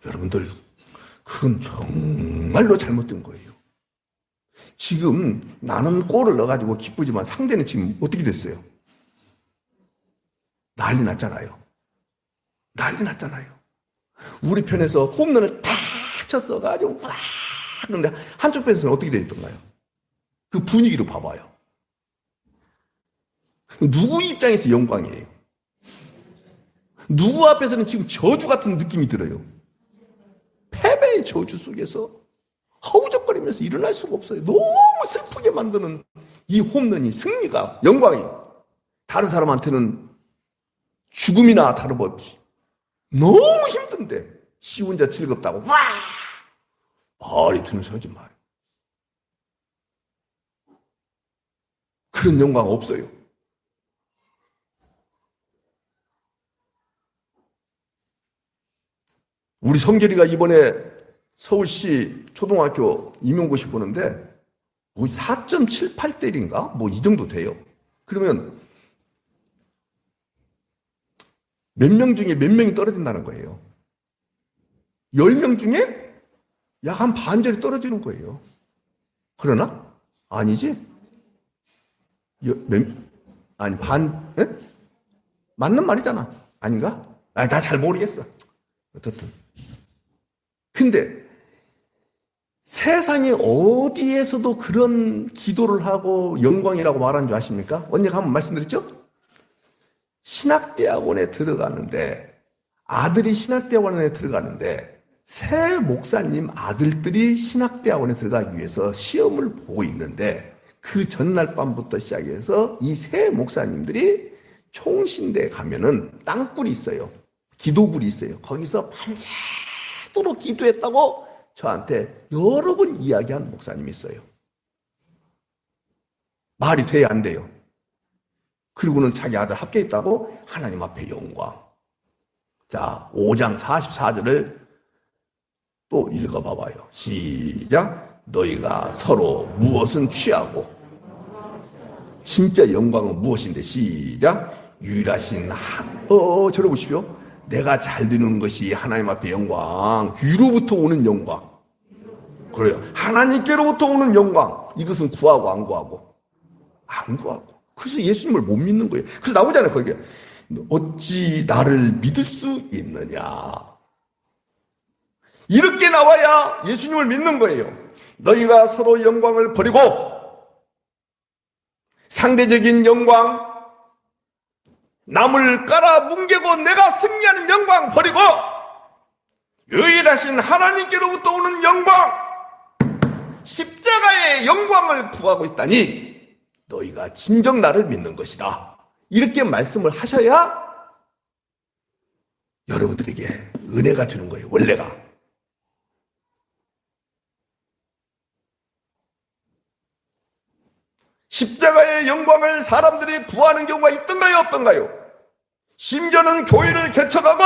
여러분들, 그건 정말로 잘못된 거예요. 지금 나는 골을 넣어가지고 기쁘지만 상대는 지금 어떻게 됐어요? 난리 났잖아요. 난리 났잖아요. 우리 편에서 홈런을 탁 쳤어가지고 와 그런데 한쪽 편에서는 어떻게 돼 있던가요? 그 분위기로 봐봐요. 누구 입장에서 영광이에요? 누구 앞에서는 지금 저주 같은 느낌이 들어요? 패배의 저주 속에서 허우적거리면서 일어날 수가 없어요. 너무 슬프게 만드는 이 홈런이, 승리가, 영광이 다른 사람한테는 죽음이나 다름없이 너무 힘든데 지 혼자 즐겁다고 와 말이 드는 소리지 말이에요. 그런 영광 없어요. 우리 성결이가 이번에 서울시 초등학교 임용고시 보는데 4.78대인가? 뭐 이 정도 돼요. 그러면 몇 명 중에 몇 명이 떨어진다는 거예요. 10명 중에 약 한 반절이 떨어지는 거예요. 그러나? 아니지? 아니, 에? 맞는 말이잖아. 아닌가? 나 잘 모르겠어. 어떻든. 근데 세상에 어디에서도 그런 기도를 하고 영광이라고 말하는 줄 아십니까? 언제가 한번 말씀드렸죠? 신학대학원에 들어가는데, 아들이 신학대학원에 들어가는데 새 목사님 아들들이 신학대학원에 들어가기 위해서 시험을 보고 있는데, 그 전날 밤부터 시작해서 이 새 목사님들이 총신대에 가면은 땅굴이 있어요. 기도굴이 있어요. 거기서 밤새도록 기도했다고 저한테 여러 번 이야기한 목사님이 있어요. 말이 돼야 안 돼요. 그리고는 자기 아들 합격했다고 하나님 앞에 영광. 자, 5장 44절을 또 읽어봐봐요. 시작. 너희가 서로 무엇은 취하고, 진짜 영광은 무엇인데? 시작. 유일하신 저러 보십시오. 내가 잘 되는 것이 하나님 앞에 영광. 위로부터 오는 영광. 그래요. 하나님께로부터 오는 영광. 이것은 구하고 안 구하고? 안 구하고. 그래서 예수님을 못 믿는 거예요. 그래서 나오잖아요, 거기에. 어찌 나를 믿을 수 있느냐. 이렇게 나와야 예수님을 믿는 거예요. 너희가 서로 영광을 버리고, 상대적인 영광, 남을 깔아뭉개고 내가 승리하는 영광 버리고, 유일하신 하나님께로부터 오는 영광, 십자가의 영광을 구하고 있다니 너희가 진정 나를 믿는 것이다. 이렇게 말씀을 하셔야 여러분들에게 은혜가 되는 거예요. 원래가. 십자가의 영광을 사람들이 구하는 경우가 있던가요, 없던가요? 심지어는 교회를 개척하고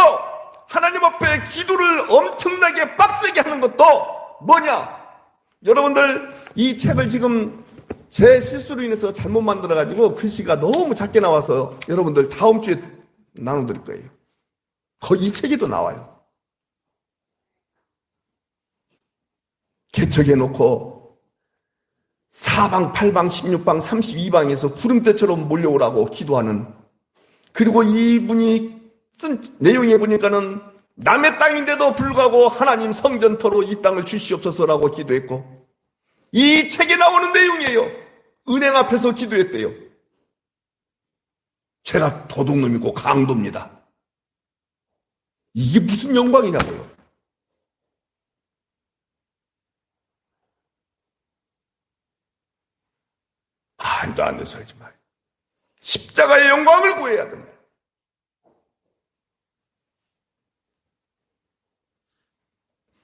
하나님 앞에 기도를 엄청나게 빡세게 하는 것도 뭐냐? 여러분들 이 책을 지금 제 실수로 인해서 잘못 만들어가지고 글씨가 너무 작게 나와서 여러분들 다음 주에 나눠드릴 거예요. 거기 이 책에도 나와요. 개척해놓고 사방, 팔방, 16방, 32방에서 구름대처럼 몰려오라고 기도하는, 그리고 이분이 쓴 내용에 보니까는 남의 땅인데도 불구하고 하나님 성전터로 이 땅을 주시옵소서라고 기도했고, 이 책에 나오는 내용이에요. 은행 앞에서 기도했대요. 제가 도둑놈이고 강도입니다. 이게 무슨 영광이냐고요. 말도 안 되는 소리 하지 마요. 십자가의 영광을 구해야 됩니다.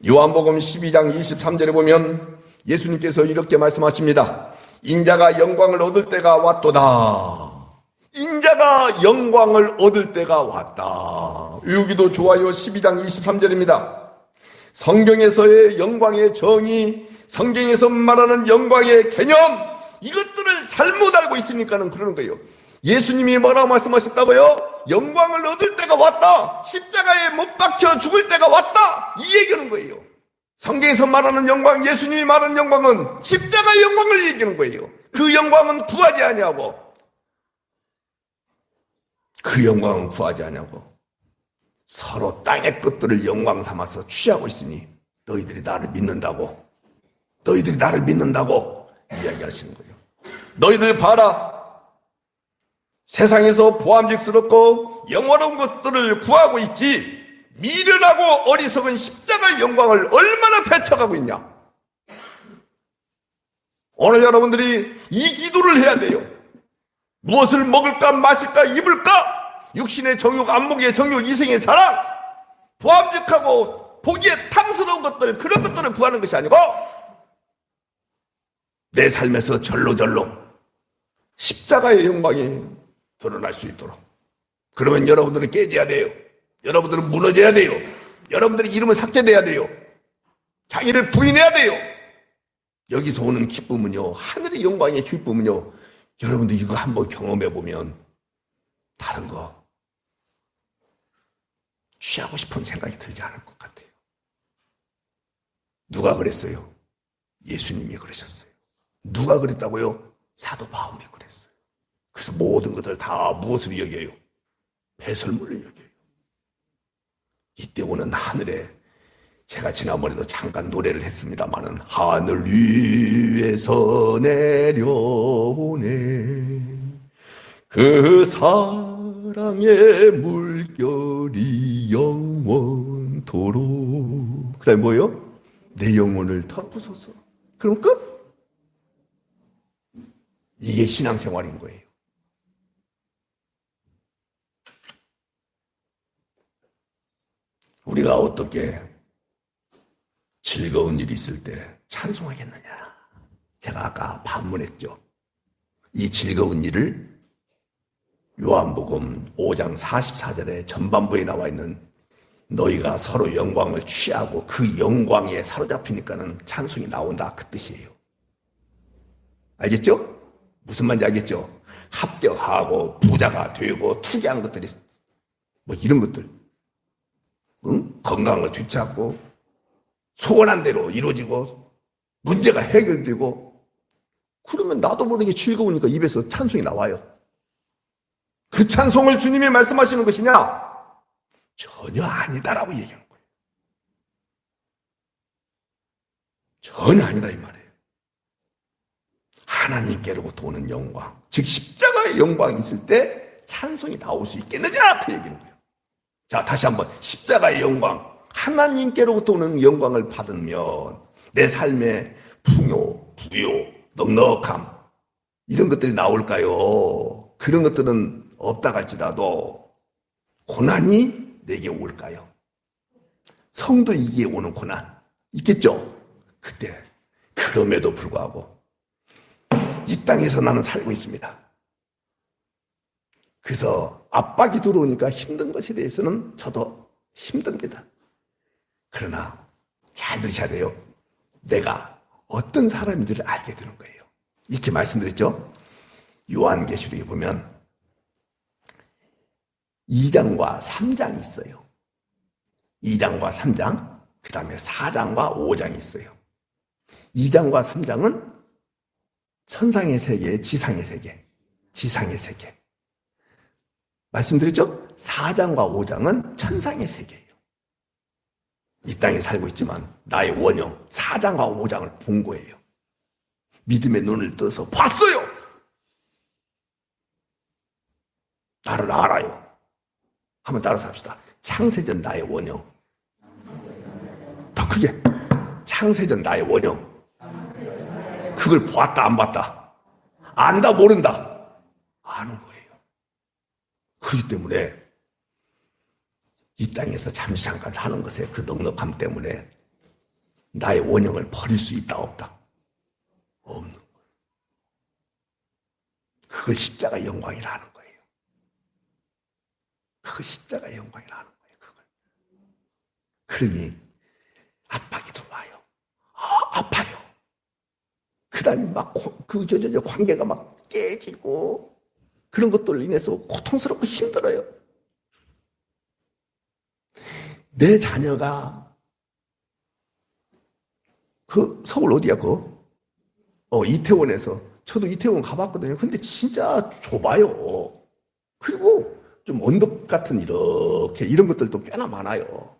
요한복음 12장 23절에 보면 예수님께서 이렇게 말씀하십니다. 인자가 영광을 얻을 때가 왔도다. 인자가 영광을 얻을 때가 왔다. 여기도 좋아요. 12장 23절입니다. 성경에서의 영광의 정의, 성경에서 말하는 영광의 개념, 이것들을 잘못 알고 있으니까는 그러는 거예요. 예수님이 뭐라고 말씀하셨다고요? 영광을 얻을 때가 왔다. 십자가에 못 박혀 죽을 때가 왔다. 이 얘기하는 거예요. 성경에서 말하는 영광, 예수님이 말하는 영광은 십자가의 영광을 얘기하는 거예요. 그 영광은 구하지 아니하고, 그 영광은 구하지 아니하고 서로 땅의 것들을 영광 삼아서 취하고 있으니 너희들이 나를 믿는다고, 너희들이 나를 믿는다고 이야기하시는 거예요. 너희들 봐라. 세상에서 보암직스럽고 영원한 것들을 구하고 있지, 미련하고 어리석은 십자가의 영광을 얼마나 배척하고 있냐. 오늘 여러분들이 이 기도를 해야 돼요. 무엇을 먹을까 마실까 입을까, 육신의 정욕, 안목의 정욕, 이생의 자랑, 보암직하고 보기에 탐스러운 것들, 그런 것들을 구하는 것이 아니고 내 삶에서 절로절로 십자가의 영광이 드러날 수 있도록. 그러면 여러분들은 깨져야 돼요. 여러분들은 무너져야 돼요. 여러분들의 이름은 삭제돼야 돼요. 자기를 부인해야 돼요. 여기서 오는 기쁨은요, 하늘의 영광의 기쁨은요, 여러분들 이거 한번 경험해 보면 다른 거 취하고 싶은 생각이 들지 않을 것 같아요. 누가 그랬어요? 예수님이 그러셨어요. 누가 그랬다고요? 사도 바울이 그랬어요. 그래서 모든 것을 다 무엇으로 여겨요? 배설물로 여겨요. 이때 오는 하늘에, 제가 지난번에도 잠깐 노래를 했습니다마는, 하늘 위에서 내려오네 그 사랑의 사랑의 물결이 영원토록. 그 다음에 뭐예요? 내 영혼을 덮으소서. 그럼 끝? 이게 신앙생활인 거예요. 우리가 어떻게 즐거운 일이 있을 때 찬송하겠느냐. 제가 아까 반문했죠. 이 즐거운 일을 요한복음 5장 44절에 전반부에 나와 있는 너희가 서로 영광을 취하고 그 영광에 사로잡히니까는 찬송이 나온다, 그 뜻이에요. 알겠죠? 무슨 말인지 알겠죠? 합격하고 부자가 되고 투기한 것들이 뭐 이런 것들, 응? 건강을 되찾고 소원한 대로 이루어지고 문제가 해결되고, 그러면 나도 모르게 즐거우니까 입에서 찬송이 나와요. 그 찬송을 주님이 말씀하시는 것이냐? 전혀 아니다라고 얘기하는 거예요. 전혀 아니다 이 말이에요. 하나님께로부터 오는 영광, 즉 십자가의 영광이 있을 때 찬송이 나올 수 있겠느냐, 그 얘기는 거예요. 자, 다시 한번. 십자가의 영광, 하나님께로부터 오는 영광을 받으면 내 삶의 풍요, 부요, 넉넉함, 이런 것들이 나올까요? 그런 것들은 없다 할지라도 고난이 내게 올까요? 성도에게 오는 고난 있겠죠? 그때 그럼에도 불구하고 이 땅에서 나는 살고 있습니다. 그래서 압박이 들어오니까 힘든 것에 대해서는 저도 힘듭니다. 그러나 잘 들으셔야 돼요. 내가 어떤 사람인지를 알게 되는 거예요. 이렇게 말씀드렸죠? 요한계시록에 보면 2장과 3장이 있어요. 2장과 3장, 그 다음에 4장과 5장이 있어요. 2장과 3장은 천상의 세계, 지상의 세계, 지상의 세계. 말씀드렸죠? 4장과 5장은 천상의 세계예요. 이 땅에 살고 있지만 나의 원형 4장과 5장을 본 거예요. 믿음의 눈을 떠서 봤어요. 나를 알아요. 한번 따라서 합시다. 창세전 나의 원형. 더 크게. 창세전 나의 원형. 그걸 봤다 안 봤다? 안다 모른다? 아는 거예요. 그렇기 때문에 이 땅에서 잠시 잠깐 사는 것에 그 넉넉함 때문에 나의 원형을 버릴 수 있다 없다? 없는 거예요. 그걸 십자가 영광이라 하는 거예요. 그걸 십자가 영광이라 하는 거예요. 그걸. 그러니 압박이 들어와요. 아파요. 그 다음에 막 관계가 막 깨지고 그런 것들로 인해서 고통스럽고 힘들어요. 내 자녀가 그 서울 어디야 이태원에서, 저도 이태원 가봤거든요. 근데 진짜 좁아요. 그리고 좀 언덕 같은 이런 것들도 꽤나 많아요.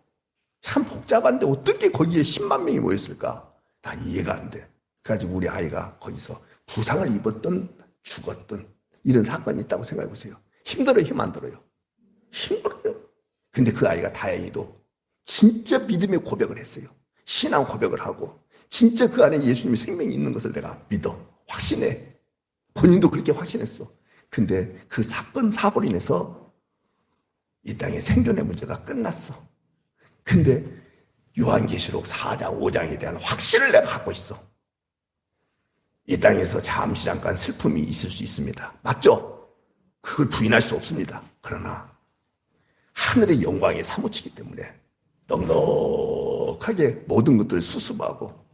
참 복잡한데 어떻게 거기에 10만 명이 모였을까? 난 이해가 안 돼. 그래가지고 우리 아이가 거기서 부상을 입었던 죽었던 이런 사건이 있다고 생각해 보세요. 힘들어요, 힘 안 들어요? 힘들어요. 근데 그 아이가 다행히도 진짜 믿음의 고백을 했어요. 신앙 고백을 하고 진짜 그 안에 예수님의 생명이 있는 것을 내가 믿어. 확신해. 본인도 그렇게 확신했어. 근데 그 사건 사고로 인해서 이 땅의 생존의 문제가 끝났어. 근데 요한계시록 4장 5장에 대한 확신을 내가 갖고 있어. 이 땅에서 잠시 잠깐 슬픔이 있을 수 있습니다. 맞죠? 그걸 부인할 수 없습니다. 그러나 하늘의 영광에 사무치기 때문에 넉넉하게 모든 것들을 수습하고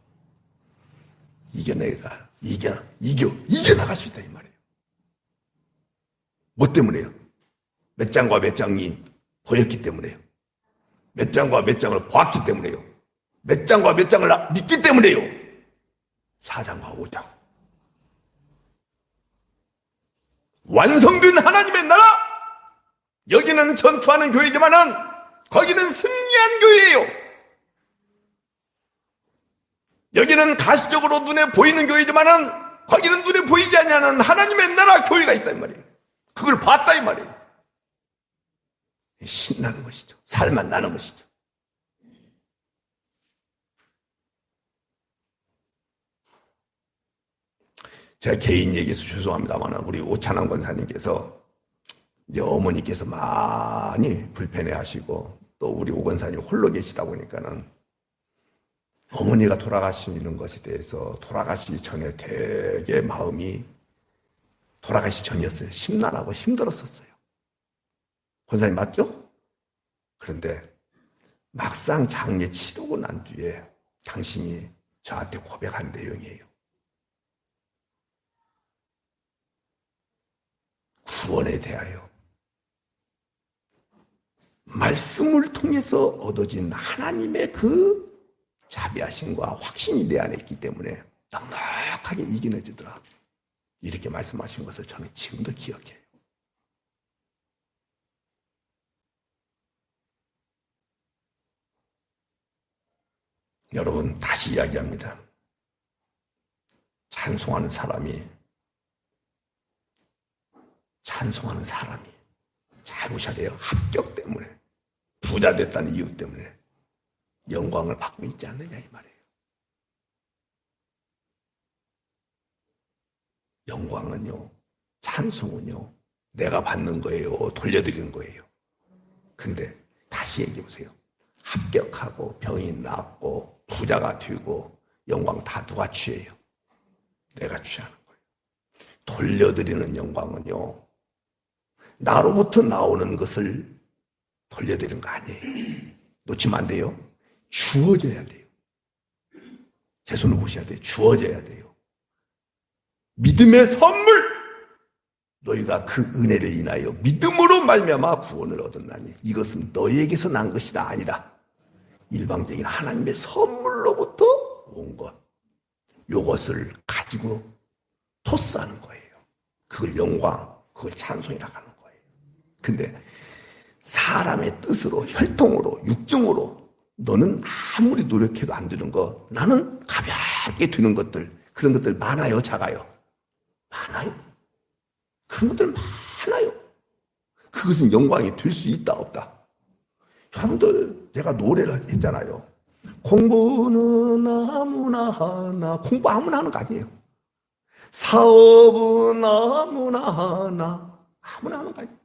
이겨나갈 수 있다 이 말이에요. 뭐 때문에요? 몇 장과 몇 장이 보였기 때문에요. 몇 장과 몇 장을 봤기 때문에요. 몇 장과 몇 장을 믿기 때문에요. 4장과 5장. 완성된 하나님의 나라! 여기는 전투하는 교회지만은 거기는 승리한 교회예요. 여기는 가시적으로 눈에 보이는 교회지만은 거기는 눈에 보이지 않는 하나님의 나라 교회가 있다 이 말이에요. 그걸 봤다 이 말이에요. 신나는 것이죠. 살만 나는 것이죠. 제가 개인 얘기해서 죄송합니다만 우리 오찬환 권사님께서 이제 어머니께서 많이 불편해하시고 또 우리 오 권사님 홀로 계시다 보니까는 어머니가 돌아가시는 것에 대해서 돌아가시기 전에 되게 마음이 돌아가시기 전이었어요. 심란하고 힘들었었어요. 권사님 맞죠? 그런데 막상 장례 치르고 난 뒤에 당신이 저한테 고백한 내용이에요. 구원에 대하여 말씀을 통해서 얻어진 하나님의 그 자비하심과 확신이 내 안에 있기 때문에 넉넉하게 이겨내지더라. 이렇게 말씀하신 것을 저는 지금도 기억해요. 여러분 다시 이야기합니다. 찬송하는 사람이 잘 보셔야 돼요. 합격 때문에 부자 됐다는 이유 때문에 영광을 받고 있지 않느냐 이 말이에요. 영광은요, 찬송은요 내가 받는 거예요, 돌려드리는 거예요. 근데 다시 얘기해 보세요. 합격하고 병이 낫고 부자가 되고 영광 다 누가 취해요? 내가 취하는 거예요. 돌려드리는 영광은요 나로부터 나오는 것을 돌려드리는 거 아니에요. 놓치면 안 돼요. 주어져야 돼요. 제 손을 보셔야 돼요. 주어져야 돼요. 믿음의 선물! 너희가 그 은혜를 인하여 믿음으로 말미암아 구원을 얻었나니 이것은 너희에게서 난 것이다 아니라 일방적인 하나님의 선물로부터 온 것. 요것을 가지고 토스하는 거예요. 그걸 영광, 그걸 찬송이라고 하는 거예요. 근데 사람의 뜻으로 혈통으로 육정으로 너는 아무리 노력해도 안 되는 거 나는 가볍게 되는 것들 그런 것들 많아요 작아요? 많아요. 그런 것들 많아요. 그것은 영광이 될 수 있다 없다? 여러분들 제가 노래를 했잖아요. 공부는 아무나 하나 공부 아무나 하는 거 아니에요. 사업은 아무나 하나 하는 거 아니에요.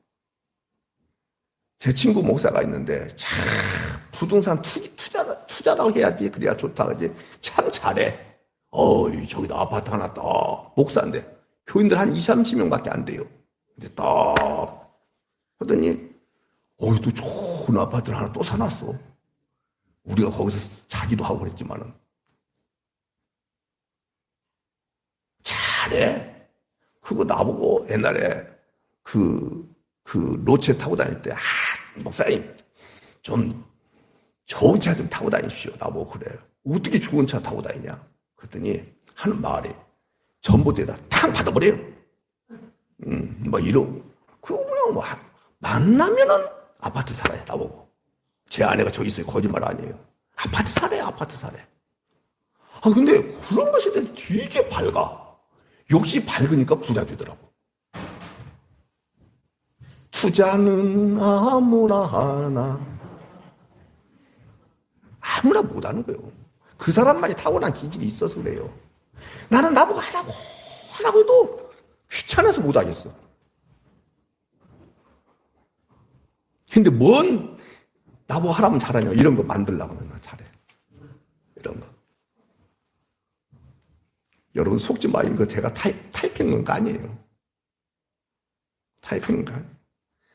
제 친구 목사가 있는데 참 부동산 투자라고 해야지 그래야 좋다 그지. 참 잘해. 저기다 아파트 하나 딱 목사인데 교인들 한 20-30명밖에 안 돼요. 근데 딱 하더니 또 좋은 아파트를 하나 또 사놨어. 우리가 거기서 자기도 하고 그랬지만은 잘해. 그거 나보고 옛날에 그 로체 타고 다닐 때 목사님 좀 좋은 차 좀 타고 다니십시오. 나보고 그래. 어떻게 좋은 차 타고 다니냐? 그랬더니 하는 말이 전봇대에다 탕 받아버려요. 이러고 그거 그냥 만나면은 아파트 사래 나보고. 제 아내가 저기 있어요. 거짓말 아니에요. 아파트 사래. 근데 그런 것에 대해 되게 밝아. 역시 밝으니까 부자 되더라고. 투자는 아무나 못하는 거예요. 그 사람만이 타고난 기질이 있어서 그래요. 나는 나보고 하라고 해도 귀찮아서 못하겠어. 근데 나보고 하라면 잘하냐 이런 거 만들려고 하면 나 잘해. 이런 거. 여러분 속지 마. 이거 제가 타이핑한 거 아니에요. 타이핑한 거 아니에요.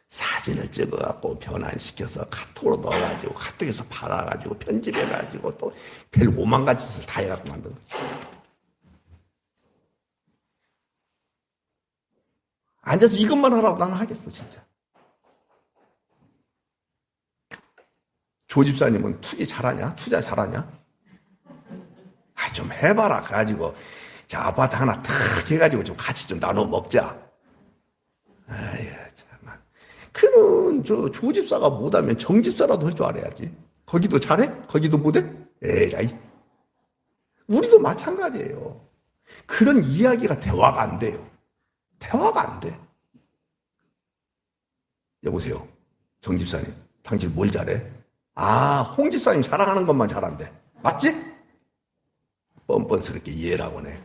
사진을 찍어갖고 변환시켜서 카톡으로 넣어가지고 카톡에서 받아가지고 편집해가지고 또 별 5만 가지 짓을 다 해갖고 만든 거예요. 앉아서 이것만 하라고 나는 하겠어 진짜. 조 집사님은 투자 잘하냐? 좀 해봐라. 가지고 자 아파트 하나 탁 해가지고 좀 같이 좀 나눠 먹자. 참만. 그는 조 집사가 못하면 정 집사라도 할 줄 알아야지. 거기도 잘해? 거기도 못해? 에라이. 우리도 마찬가지예요. 그런 이야기가 대화가 안 돼요. 대화가 안 돼. 여보세요. 정 집사님, 당신 뭘 잘해? 아, 홍 집사님 자랑하는 것만 잘한대. 맞지? 뻔뻔스럽게 이해를 하고네.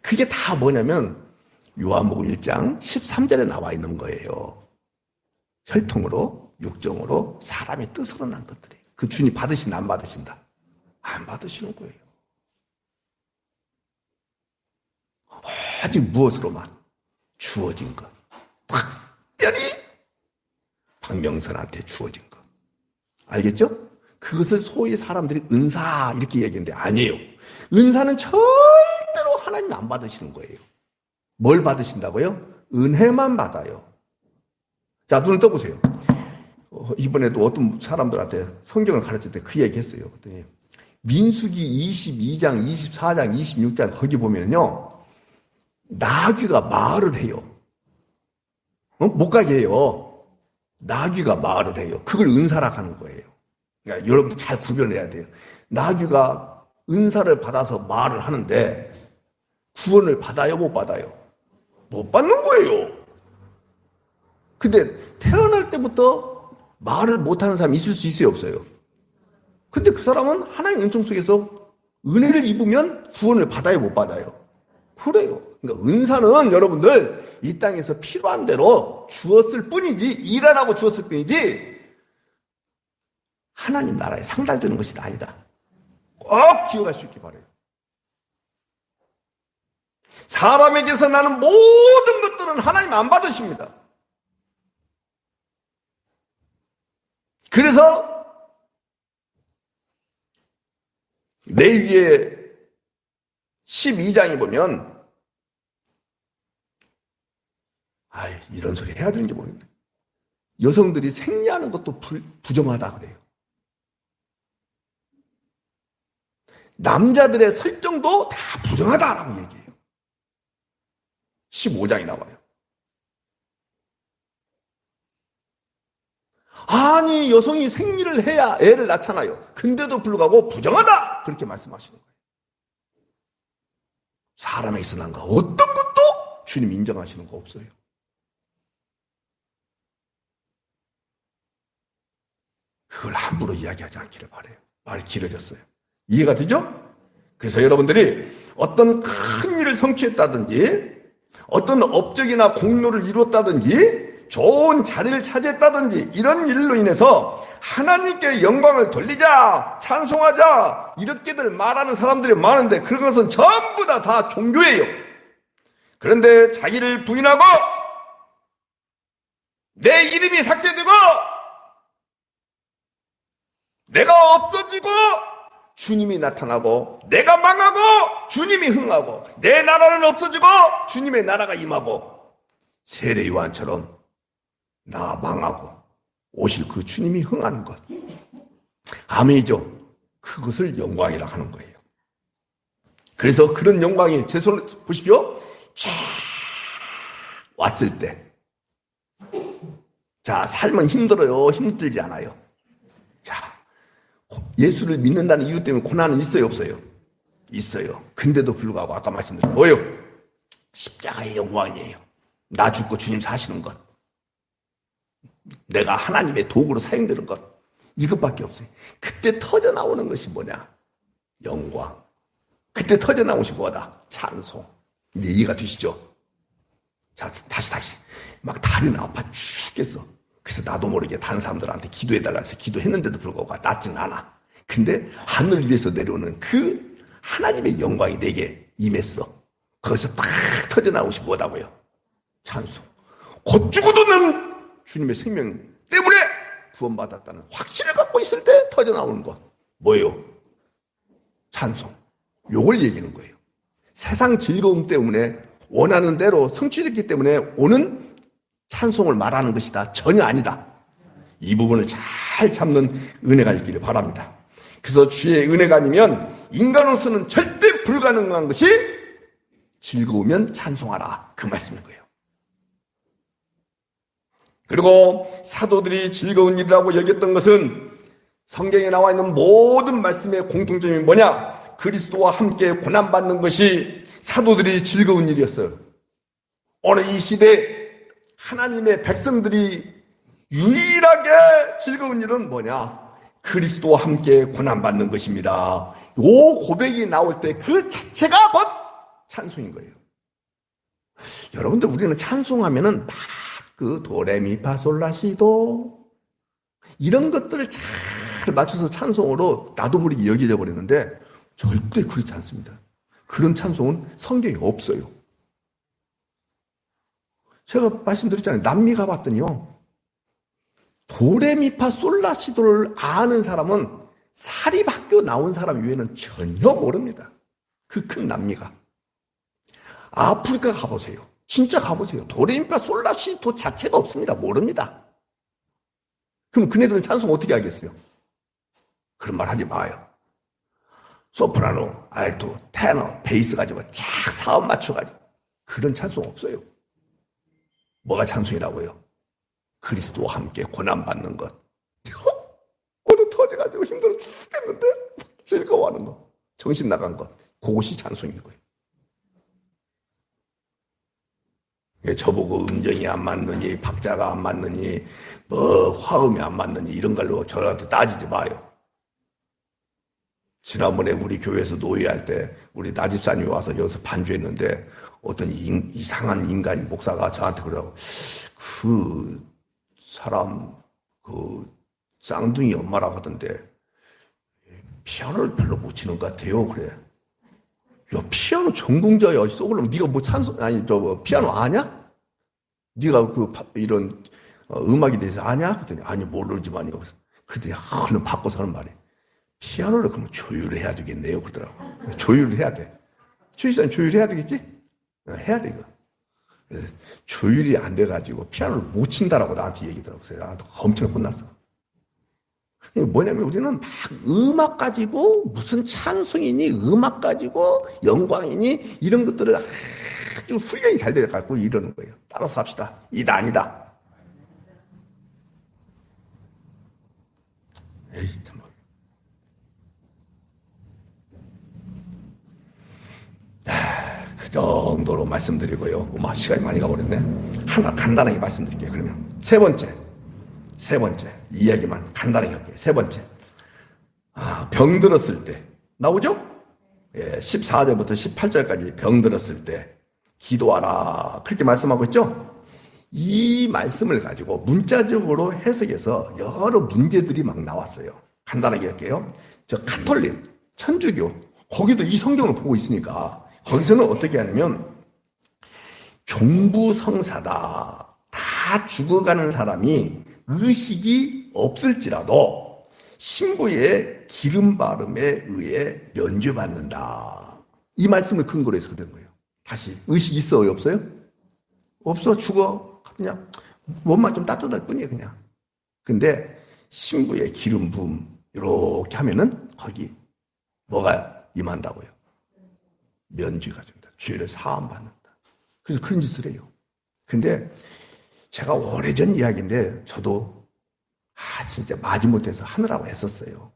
그게 다 뭐냐면 요한복음 1장 13절에 나와 있는 거예요. 혈통으로, 육정으로, 사람의 뜻으로 난 것들이에요. 그 주님 받으신다, 안 받으신다? 안 받으시는 거예요. 오직 무엇으로만? 주어진 것. 특별히 박명선한테 주어진 것. 알겠죠? 그것을 소위 사람들이 은사 이렇게 얘기하는데 아니에요. 은사는 절대로 하나님 안 받으시는 거예요. 뭘 받으신다고요? 은혜만 받아요. 자, 눈을 떠보세요. 이번에도 어떤 사람들한테 성경을 가르칠 때 그 얘기 했어요. 그랬더니 민수기 22장, 24장, 26장 거기 보면요. 나귀가 말을 해요. 못 가게 해요. 나귀가 말을 해요. 그걸 은사라 하는 거예요. 그러니까 여러분들 잘 구별해야 돼요. 나귀가 은사를 받아서 말을 하는데 구원을 받아요, 못 받아요? 못 받는 거예요. 근데 태어날 때부터 말을 못하는 사람이 있을 수 있어요, 없어요? 근데 그 사람은 하나님의 은총 속에서 은혜를 입으면 구원을 받아요, 못 받아요? 그래요. 그러니까 은사는 여러분들 이 땅에서 필요한 대로 주었을 뿐이지, 일하라고 주었을 뿐이지 하나님 나라에 상달되는 것이 아니다. 꼭 기억할 수 있기 바라요. 사람에게서 나는 모든 것들은 하나님 안 받으십니다. 그래서 레위기의 12장에 보면 이런 소리 해야 되는지 모르겠네. 여성들이 생리하는 것도 부정하다 그래요. 남자들의 설정도 다 부정하다라고 얘기해요. 15장이 나와요. 아니, 여성이 생리를 해야 애를 낳잖아요. 근데도 불구하고 부정하다! 그렇게 말씀하시는 거예요. 사람에게서 난 거 어떤 것도 주님 인정하시는 거 없어요. 그걸 함부로 이야기하지 않기를 바라요. 말이 길어졌어요. 이해가 되죠? 그래서 여러분들이 어떤 큰 일을 성취했다든지 어떤 업적이나 공로를 이뤘다든지 좋은 자리를 차지했다든지 이런 일로 인해서 하나님께 영광을 돌리자, 찬송하자 이렇게들 말하는 사람들이 많은데 그런 것은 전부 다 종교예요. 그런데 자기를 부인하고 내 이름이 삭제되고 내가 없어지고 주님이 나타나고 내가 망하고 주님이 흥하고 내 나라는 없어지고 주님의 나라가 임하고 세례 요한처럼 나 망하고 오실 그 주님이 흥하는 것. 아멘이죠. 그것을 영광이라 하는 거예요. 그래서 그런 영광이 제 손을 보십시오. 쫙 왔을 때. 자, 삶은 힘들어요? 힘들지 않아요? 자, 예수를 믿는다는 이유 때문에 고난은 있어요, 없어요? 있어요. 근데도 불구하고 아까 말씀드린 뭐예요? 십자가의 영광이에요. 나 죽고 주님 사시는 것. 내가 하나님의 도구로 사용되는 것. 이것밖에 없어요. 그때 터져 나오는 것이 뭐냐? 영광. 그때 터져 나오는 것이 뭐다? 찬송. 이제 이해가 되시죠? 자, 다시. 막 다리는 아파 죽겠어. 그래서 나도 모르게 다른 사람들한테 기도해달라 해서 기도했는데도 불구하고 낫진 않아. 근데 하늘 위에서 내려오는 그 하나님의 영광이 내게 임했어. 거기서 탁 터져 나오는 것이 뭐다고요? 찬송. 곧 죽어도 난 주님의 생명 때문에 구원받았다는 확신을 갖고 있을 때 터져 나오는 것. 뭐예요? 찬송. 요걸 얘기하는 거예요. 세상 즐거움 때문에 원하는 대로 성취됐기 때문에 오는 찬송을 말하는 것이다. 전혀 아니다. 이 부분을 잘 잡는 은혜가 있기를 바랍니다. 그래서 주의 은혜가 아니면 인간으로서는 절대 불가능한 것이 즐거우면 찬송하라. 그 말씀인 거예요. 그리고 사도들이 즐거운 일이라고 여겼던 것은 성경에 나와 있는 모든 말씀의 공통점이 뭐냐? 그리스도와 함께 고난받는 것이 사도들이 즐거운 일이었어요. 오늘 이 시대에 하나님의 백성들이 유일하게 즐거운 일은 뭐냐? 그리스도와 함께 고난받는 것입니다. 요 고백이 나올 때 그 자체가 곧 찬송인 거예요. 여러분들, 우리는 찬송하면은 막 그 도레미파솔라시도 이런 것들을 잘 맞춰서 찬송으로 나도 모르게 여겨져 버리는데 절대 그렇지 않습니다. 그런 찬송은 성경에 없어요. 제가 말씀드렸잖아요. 남미 가봤더니요, 도레미파솔라시도를 아는 사람은 사립학교 나온 사람 외에는 전혀 모릅니다. 그 큰 남미가. 아프리카 가보세요. 진짜 가보세요. 도레미파솔라시도 자체가 없습니다. 모릅니다. 그럼 그네들은 찬송 어떻게 하겠어요? 그런 말 하지 마요. 소프라노, 알토, 테너, 베이스 가지고 쫙 사업 맞춰가지고 그런 찬송 없어요. 뭐가 찬송이라고요? 그리스도와 함께 고난받는 것. 어디 터져가지고 힘들어 죽겠는데 즐거워하는 거, 정신 나간 것, 그것이 찬송인 거예요. 저보고 음정이 안 맞느니, 박자가 안 맞느니, 뭐 화음이 안 맞느니 이런 걸로 저한테 따지지 마요. 지난번에 우리 교회에서 노예할 때 우리 나집사님이 와서 여기서 반주했는데 어떤 이상한 인간 목사가 저한테 그러고, 그 사람 그 쌍둥이 엄마라고 하던데 피아노를 별로 못 치는 것 같아요. 그래. 야, 피아노 전공자야. 그러면 네가 뭐 피아노 아냐? 네가 이런 음악에 대해서 아냐? 그랬더니 아니 모르지만요. 그랬더니 얼른 바꿔서 하는 말이, 피아노를 그러면 조율을 해야 되겠네요. 그러더라고. 조율을 해야 돼. 최희선 조율해야 되겠지? 해야 돼, 이거. 조율이 안 돼가지고 피아노를 못 친다라고 나한테 얘기더라고요. 그래서 나한테 엄청 혼났어. 뭐냐면 우리는 막 음악 가지고 무슨 찬송이니, 음악 가지고 영광이니, 이런 것들을 아주 훈련이 잘 돼갖고 이러는 거예요. 따라서 합시다. 이다 아니다. 에이, 참. 그 정도로 말씀드리고요. 시간이 많이 가버렸네. 하나 간단하게 말씀드릴게요. 그러면 세 번째 이야기만 간단하게 할게요. 세 번째, 병들었을 때 나오죠? 14절부터 18절까지 병들었을 때 기도하라, 그렇게 말씀하고 있죠? 이 말씀을 가지고 문자적으로 해석해서 여러 문제들이 막 나왔어요. 간단하게 할게요. 저 가톨릭, 천주교, 거기도 이 성경을 보고 있으니까 거기서는 어떻게 하냐면, 종부성사다, 다 죽어가는 사람이 의식이 없을지라도 신부의 기름 바름에 의해 면죄받는다. 이 말씀을 근거로 해서 된 거예요. 다시, 의식 있어요, 없어요? 없어, 죽어. 그냥 몸만 좀 따뜻할 뿐이에요, 그냥. 근데 신부의 기름 부음 이렇게 하면은 거기 뭐가 임한다고요? 면죄가 된다. 죄를 사함받는다. 그래서 그런 짓을 해요. 근데 제가 오래전 이야기인데 저도 진짜 마지못해서 하느라고 했었어요.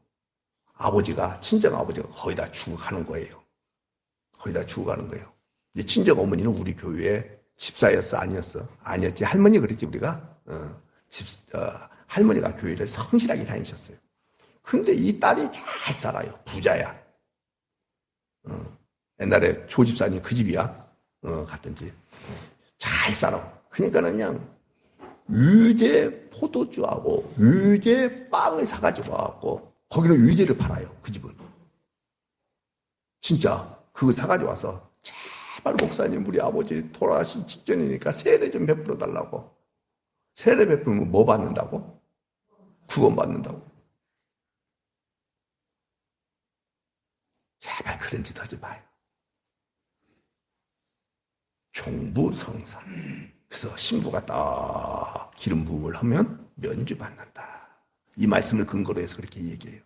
아버지가, 친정 아버지가 거의 다 죽어가는 거예요. 거의 다 죽어가는 거예요. 이제 친정 어머니는 우리 교회에 집사였어, 아니었어? 아니었지. 할머니 그랬지, 우리가. 할머니가 교회를 성실하게 다니셨어요. 근데 이 딸이 잘 살아요. 부자야. 옛날에 조집사님 그 집이야. 갔던지. 잘 살아. 그러니까는 그냥 유제 포도주하고 유제 빵을 사가지고 와갖고, 거기는 유제를 팔아요. 그 집은. 진짜 그거 사가지고 와서, 제발 목사님 우리 아버지 돌아가시기 직전이니까 세례 좀 베풀어 달라고. 세례 베풀면 뭐 받는다고? 구원 받는다고. 제발 그런 짓 하지 마요. 종부성사. 그래서 신부가 딱 기름 부음을 하면 면죄받는다. 이 말씀을 근거로 해서 그렇게 얘기해요.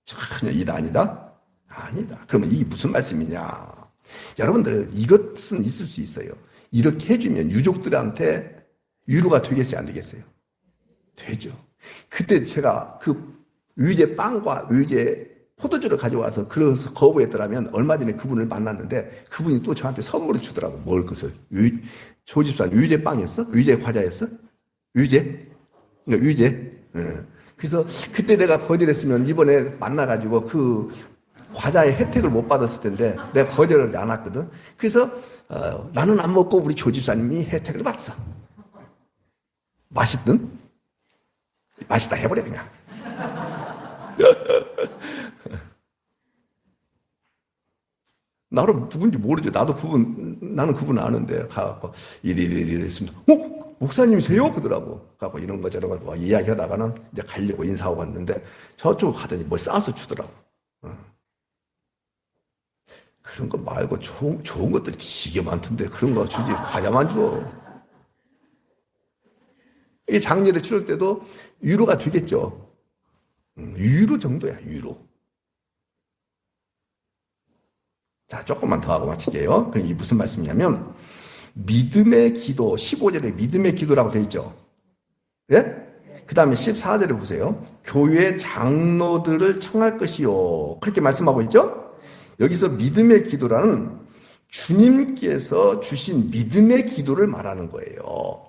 전혀 이다 아니다? 아니다. 그러면 이게 무슨 말씀이냐? 여러분들, 이것은 있을 수 있어요. 이렇게 해주면 유족들한테 위로가 되겠어요, 안 되겠어요? 되죠. 그때 제가 그 유제 빵과 유제 포도주를 가져와서 그래서 거부했더라면 얼마 전에 그분을 만났는데 그분이 또 저한테 선물을 주더라고. 먹을 것을. 조집산 유제 빵이었어? 유제 과자였어? 유제? 그러니까 유제. 그래서 그때 내가 거절했으면 이번에 만나가지고 그 과자의 혜택을 못 받았을 텐데 내가 거절하지 않았거든. 그래서 나는 안 먹고 우리 조집사님이 혜택을 받았어. 맛있든? 맛있다 해버려 그냥. 나를 누군지 모르죠. 나는 그분 아는데 가갖고 이리 했으면 목사님이세요? 그러더라고. 가고 이런 거 저런 거 이야기하다가는 이제 가려고 인사하고 왔는데 저쪽 가더니 뭘 싸서 주더라고. 그런 거 말고 좋은 것들이 되게 많던데 그런 거 주지. 과자만 줘. 이 장례를 치를 때도 유로가 되겠죠. 유로 정도야, 유로. 자, 조금만 더 하고 마칠게요. 그게 무슨 말씀이냐면, 믿음의 기도, 15절에 믿음의 기도라고 되어 있죠. 예? 그 다음에 14절에 보세요. 교회 장로들을 청할 것이요. 그렇게 말씀하고 있죠? 여기서 믿음의 기도라는 주님께서 주신 믿음의 기도를 말하는 거예요.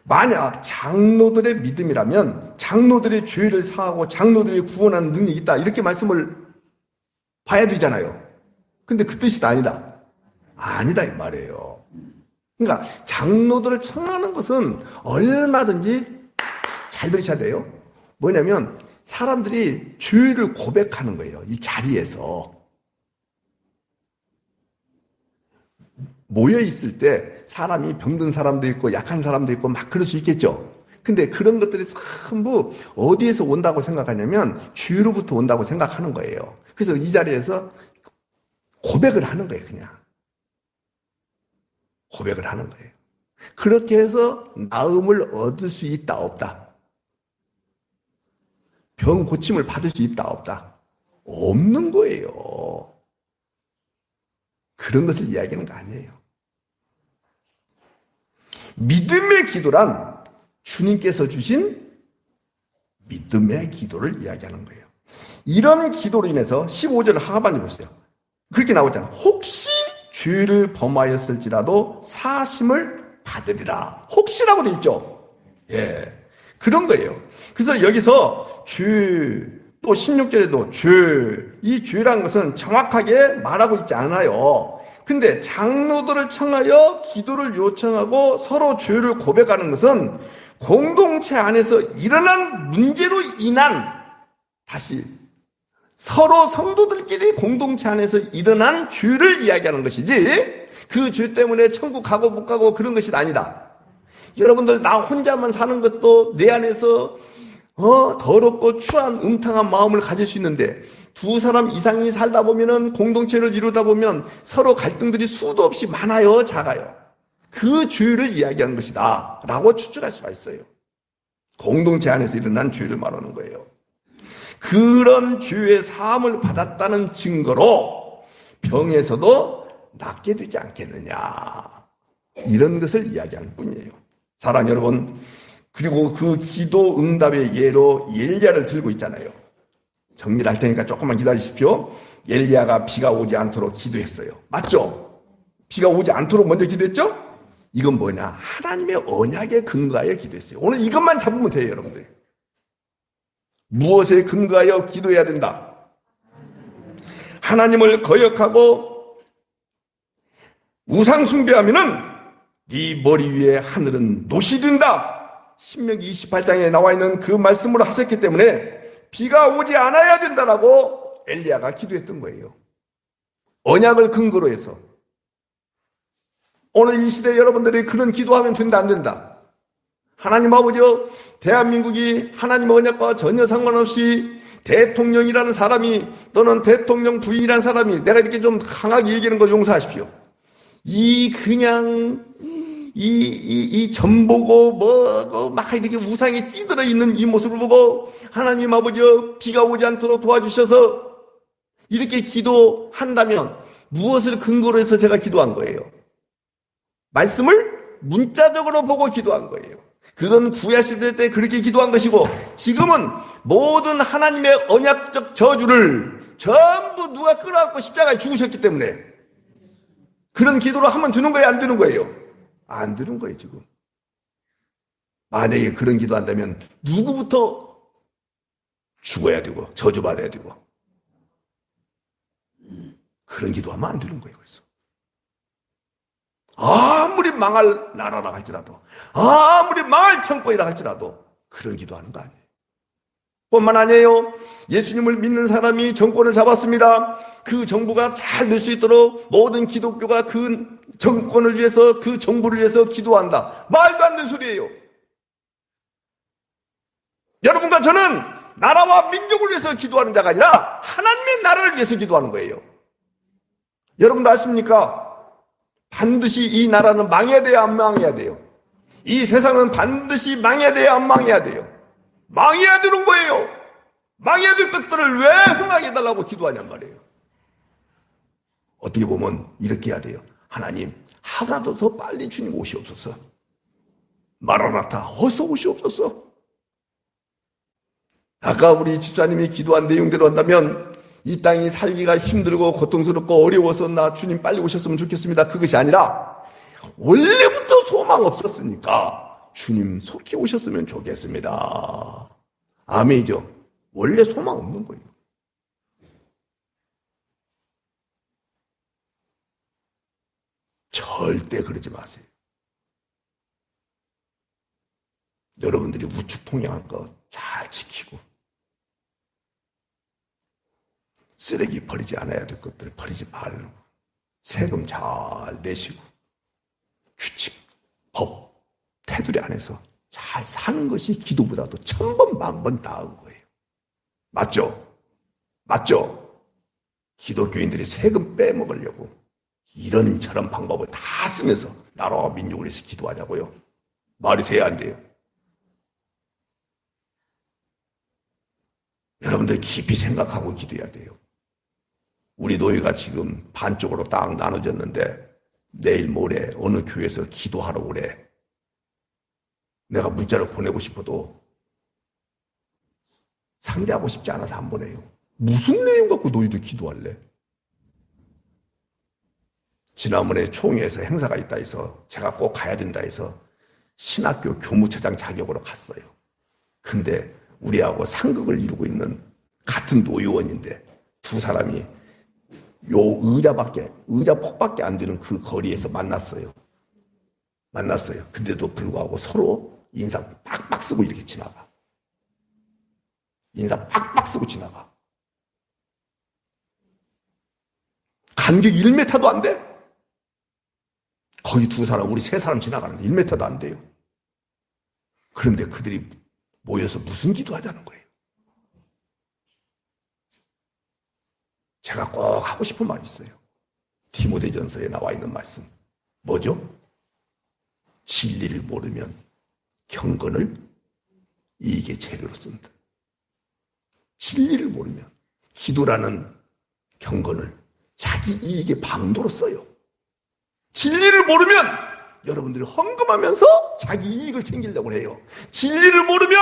만약 장로들의 믿음이라면 장로들의 죄를 사하고 장로들이 구원하는 능력이 있다. 이렇게 말씀을 봐야 되잖아요. 근데 그 뜻이 아니다. 아니다 이 말이에요. 그러니까 장로들을 청하는 것은 얼마든지 잘 들으셔야 돼요. 뭐냐면 사람들이 죄를 고백하는 거예요. 이 자리에서. 모여 있을 때 사람이 병든 사람도 있고 약한 사람도 있고 막 그럴 수 있겠죠. 근데 그런 것들이 전부 어디에서 온다고 생각하냐면 죄로부터 온다고 생각하는 거예요. 그래서 이 자리에서 고백을 하는 거예요, 그냥. 고백을 하는 거예요. 그렇게 해서 나음을 얻을 수 있다, 없다. 병 고침을 받을 수 있다, 없다. 없는 거예요. 그런 것을 이야기하는 거 아니에요. 믿음의 기도란 주님께서 주신 믿음의 기도를 이야기하는 거예요. 이런 기도로 인해서 15절 하반절 보세요. 그렇게 나오잖아. 혹시 죄를 범하였을지라도 사심을 받으리라. 혹시라고 돼 있죠. 예, 그런 거예요. 그래서 여기서 죄, 또 16절에도 죄, 이 죄라는 것은 정확하게 말하고 있지 않아요. 근데 장로들을 청하여 기도를 요청하고 서로 죄를 고백하는 것은 공동체 안에서 일어난 문제로 인한, 다시 서로 성도들끼리 공동체 안에서 일어난 죄를 이야기하는 것이지 그 죄 때문에 천국 가고 못 가고 그런 것이 아니다. 여러분들 나 혼자만 사는 것도 내 안에서 더럽고 추한 음탕한 마음을 가질 수 있는데 두 사람 이상이 살다 보면은 공동체를 이루다 보면 서로 갈등들이 수도 없이 많아요, 작아요. 그 죄를 이야기하는 것이다 라고 추측할 수가 있어요. 공동체 안에서 일어난 죄를 말하는 거예요. 그런 죄의 사함을 받았다는 증거로 병에서도 낫게 되지 않겠느냐, 이런 것을 이야기하는 뿐이에요. 사랑하는 여러분, 그리고 그 기도 응답의 예로 엘리야를 들고 있잖아요. 정리를 할 테니까 조금만 기다리십시오. 엘리야가 비가 오지 않도록 기도했어요. 맞죠? 비가 오지 않도록 먼저 기도했죠? 이건 뭐냐? 하나님의 언약에 근거하여 기도했어요. 오늘 이것만 잡으면 돼요, 여러분들. 무엇에 근거하여 기도해야 된다? 하나님을 거역하고 우상 숭배하면은 네 머리 위에 하늘은 노시 된다. 신명기 28장에 나와 있는 그 말씀으로 하셨기 때문에 비가 오지 않아야 된다라고 엘리야가 기도했던 거예요. 언약을 근거로 해서. 오늘 이 시대 여러분들이 그런 기도하면 된다, 안 된다? 하나님 아버지요, 대한민국이 하나님 언약과 전혀 상관없이 대통령이라는 사람이 또는 대통령 부인이라는 사람이, 내가 이렇게 좀 강하게 얘기하는 거 용서하십시오. 이 전보고 뭐고 막 이렇게 우상에 찌들어 있는 이 모습을 보고 하나님 아버지여 비가 오지 않도록 도와주셔서 이렇게 기도한다면 무엇을 근거로 해서 제가 기도한 거예요? 말씀을 문자적으로 보고 기도한 거예요. 그건 구약시대 때 그렇게 기도한 것이고 지금은 모든 하나님의 언약적 저주를 전부 누가 끌어안고 십자가에 죽으셨기 때문에 그런 기도를 하면 되는 거예요, 안 되는 거예요? 안 되는 거예요, 지금. 만약에 그런 기도 한다면 누구부터 죽어야 되고 저주받아야 되고 그런 기도하면 안 되는 거예요. 그래서 아무리 망할 나라라 할지라도 아무리 망할 정권이라 할지라도 그런 기도하는 거 아니에요. 뿐만 아니에요. 예수님을 믿는 사람이 정권을 잡았습니다. 그 정부가 잘 될 수 있도록 모든 기독교가 그 정권을 위해서 그 정부를 위해서 기도한다. 말도 안 되는 소리예요. 여러분과 저는 나라와 민족을 위해서 기도하는 자가 아니라 하나님의 나라를 위해서 기도하는 거예요. 여러분도 아십니까? 반드시 이 나라는 망해야 돼요, 안 망해야 돼요? 이 세상은 반드시 망해야 돼요, 안 망해야 돼요? 망해야 되는 거예요. 망해야 될 것들을 왜 흥하게 해달라고 기도하냔 말이에요. 어떻게 보면 이렇게 해야 돼요. 하나님, 하나도 더 빨리 주님 오시옵소서. 마라나타, 어서 오시옵소서. 아까 우리 집사님이 기도한 내용대로 한다면 이 땅이 살기가 힘들고 고통스럽고 어려워서 나 주님 빨리 오셨으면 좋겠습니다. 그것이 아니라 원래부터 소망 없었으니까 주님 속히 오셨으면 좋겠습니다. 아멘이죠. 원래 소망 없는 거예요. 절대 그러지 마세요. 여러분들이 우측 통행할 거 잘 지키고 쓰레기 버리지 않아야 될 것들 버리지 말고 세금 잘 내시고 규칙, 법, 테두리 안에서 잘 사는 것이 기도보다도 1000번, 10,000번 나은 거예요. 맞죠? 맞죠? 기독교인들이 세금 빼먹으려고 이런저런 방법을 다 쓰면서 나라와 민족을 위해서 기도하자고요. 말이 돼야 안 돼요? 여러분들 깊이 생각하고 기도해야 돼요. 우리 노예가 지금 반쪽으로 딱 나눠졌는데 내일 모레 어느 교회에서 기도하러 오래. 내가 문자를 보내고 싶어도 상대하고 싶지 않아서 안 보내요. 무슨 내용 갖고 너희도 기도할래? 지난번에 총회에서 행사가 있다 해서 제가 꼭 가야 된다 해서 신학교 교무처장 자격으로 갔어요. 근데 우리하고 상극을 이루고 있는 같은 노요원인데 두 사람이 요 의자 폭밖에 안 되는 그 거리에서 만났어요. 근데도 불구하고 서로 인사 빡빡 쓰고 이렇게 지나가. 인사 빡빡 쓰고 지나가. 간격 1m도 안 돼? 거기 두 사람, 우리 세 사람 지나가는데 1m도 안 돼요. 그런데 그들이 모여서 무슨 기도하자는 거예요? 제가 꼭 하고 싶은 말이 있어요. 디모데전서에 나와 있는 말씀. 뭐죠? 진리를 모르면 경건을 이익의 재료로 쓴다. 진리를 모르면 기도라는 경건을 자기 이익의 방도로 써요. 진리를 모르면 여러분들이 헌금하면서 자기 이익을 챙기려고 해요. 진리를 모르면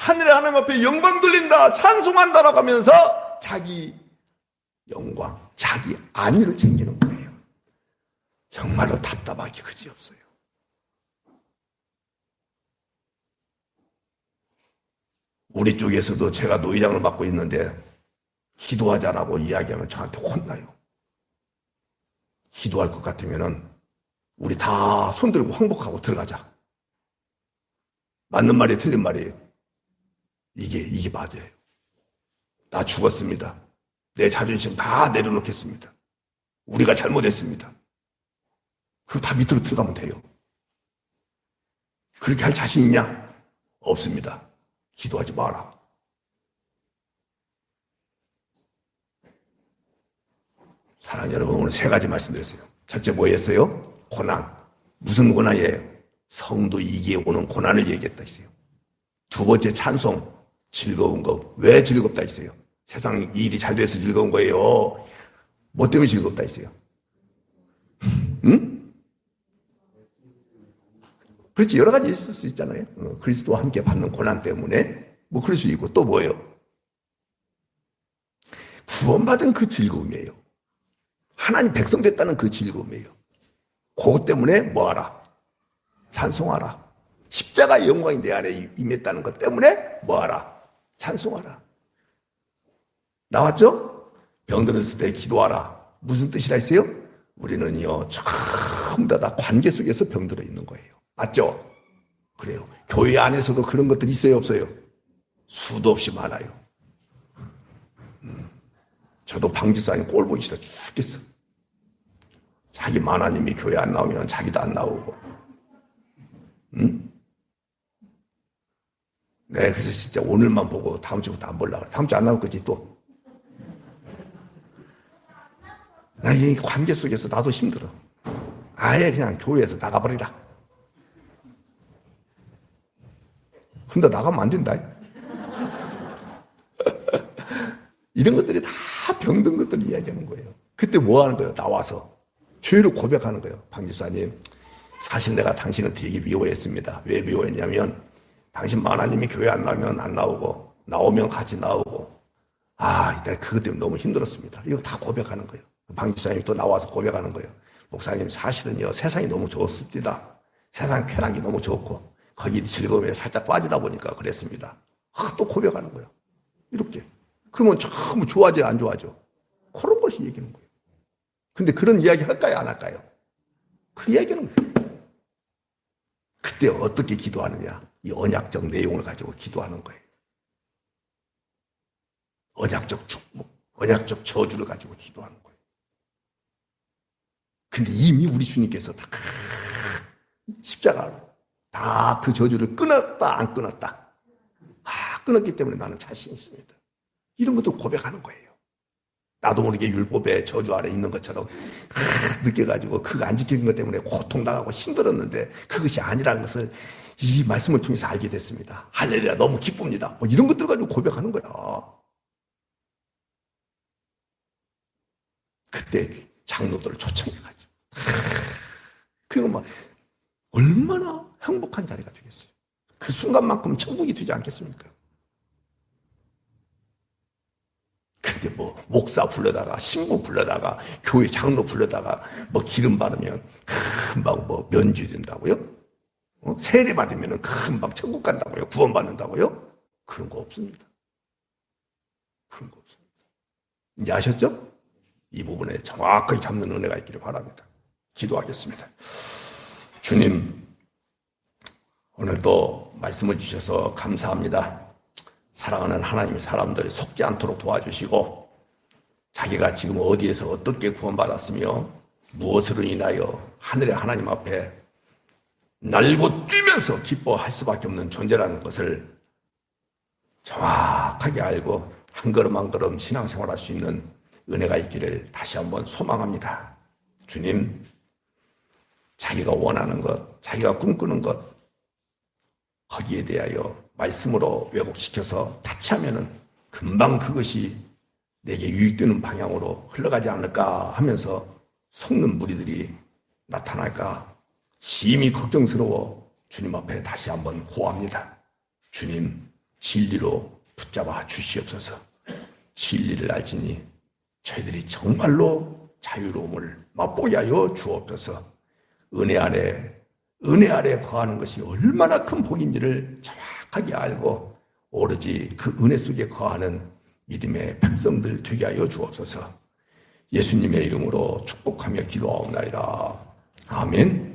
하늘의 하나님 앞에 영광 돌린다, 찬송한다라고 하면서 자기 영광, 자기 안위를 챙기는 거예요. 정말로 답답하기 그지없어요. 우리 쪽에서도 제가 노회장을 맡고 있는데 기도하자라고 이야기하면 저한테 혼나요. 기도할 것 같으면은 우리 다 손들고 항복하고 들어가자. 맞는 말이 틀린 말이에요. 이게 맞아요. 나 죽었습니다. 내 자존심 다 내려놓겠습니다. 우리가 잘못했습니다. 그럼 다 밑으로 들어가면 돼요. 그렇게 할 자신 있냐? 없습니다. 기도하지 마라. 사랑하는 여러분, 오늘 3가지 말씀드렸어요. 첫째 뭐였어요? 고난. 무슨 고난이에요? 성도 이기에 오는 고난을 얘기했다 했어요. 두 번째 찬송. 즐거운 거. 왜 즐겁다 했어요? 세상 일이 잘 돼서 즐거운 거예요. 뭐 때문에 즐겁다 했어요? 응? 그렇지, 여러 가지 있을 수 있잖아요. 그리스도와 함께 받는 고난 때문에 뭐 그럴 수 있고 또 뭐예요? 구원받은 그 즐거움이에요. 하나님 백성 됐다는 그 즐거움이에요. 그것 때문에 뭐하라? 찬송하라. 십자가의 영광이 내 안에 임했다는 것 때문에 뭐하라? 찬송하라. 나왔죠? 병들었을 때 기도하라. 무슨 뜻이라 했어요? 우리는요, 전부 다 관계 속에서 병들어 있는 거예요. 맞죠? 그래요. 교회 안에서도 그런 것들이 있어요, 없어요? 수도 없이 많아요. 저도 방지사님 꼴 보기 싫어 죽겠어. 자기 만화님이 교회 안 나오면 자기도 안 나오고. 네, 그래서 진짜 오늘만 보고 다음 주부터 안 보려고 그래. 다음 주 안 나올 거지 또. 나 이 관계 속에서 나도 힘들어. 아예 그냥 교회에서 나가버리라. 근데 나가면 안 된다. 이런 것들이 다 병든 것들을 이야기하는 거예요. 그때 뭐 하는 거예요? 나와서 죄를 고백하는 거예요. 방지사님, 사실 내가 당신을 되게 미워했습니다. 왜 미워했냐면 당신 만화님이 교회 안 나오면 안 나오고 나오면 같이 나오고 이때 그것 때문에 너무 힘들었습니다. 이거 다 고백하는 거예요. 방지사님이 또 나와서 고백하는 거예요. 목사님, 사실은요 세상이 너무 좋습니다. 세상 쾌락이 너무 좋고 거기 즐거움에 살짝 빠지다 보니까 그랬습니다. 또 고백하는 거예요. 이렇게. 그러면 전부 좋아져 안 좋아져? 그런 것이 얘기하는 거예요. 근데 그런 이야기 할까요 안 할까요? 그 이야기는 거예요. 그때 어떻게 기도하느냐? 이 언약적 내용을 가지고 기도하는 거예요. 언약적 축복, 언약적 저주를 가지고 기도하는 거예요. 근데 이미 우리 주님께서 다 십자가로 다 그 저주를 끊었다 안 끊었다. 끊었기 때문에 나는 자신 있습니다. 이런 것도 고백하는 거예요. 나도 모르게 율법의 저주 아래 있는 것처럼 느껴가지고 그거 안 지키는 것 때문에 고통당하고 힘들었는데 그것이 아니라는 것을 이 말씀을 통해서 알게 됐습니다. 할렐루야, 너무 기쁩니다. 뭐 이런 것들 가지고 고백하는 거야. 그때 장로들을 초청해가지고 그거 막 얼마나 행복한 자리가 되겠어요. 그 순간만큼 천국이 되지 않겠습니까? 근데 뭐 목사 불러다가 신부 불러다가 교회 장로 불러다가 뭐 기름 바르면 금방 뭐 면죄된다고요? 세례 받으면 금방 천국 간다고요? 구원 받는다고요? 그런 거 없습니다. 그런 거 없습니다. 이제 아셨죠? 이 부분에 정확하게 잡는 은혜가 있기를 바랍니다. 기도하겠습니다. 주님, 오늘도 말씀을 주셔서 감사합니다. 사랑하는 하나님의 사람들 속지 않도록 도와주시고 자기가 지금 어디에서 어떻게 구원받았으며 무엇으로 인하여 하늘의 하나님 앞에 날고 뛰면서 기뻐할 수밖에 없는 존재라는 것을 정확하게 알고 한 걸음 한 걸음 신앙생활할 수 있는 은혜가 있기를 다시 한번 소망합니다. 주님, 자기가 원하는 것, 자기가 꿈꾸는 것 거기에 대하여 말씀으로 왜곡시켜서 타치하면은 금방 그것이 내게 유익되는 방향으로 흘러가지 않을까 하면서 속는 무리들이 나타날까 심히 걱정스러워 주님 앞에 다시 한번 고합니다. 주님, 진리로 붙잡아 주시옵소서. 진리를 알지니 저희들이 정말로 자유로움을 맛보게 하여 주옵소서. 은혜 아래 거하는 것이 얼마나 큰 복인지를 정확하게 알고 오로지 그 은혜 속에 거하는 믿음의 백성들 되게 하여 주옵소서. 예수님의 이름으로 축복하며 기도하옵나이다. 아멘.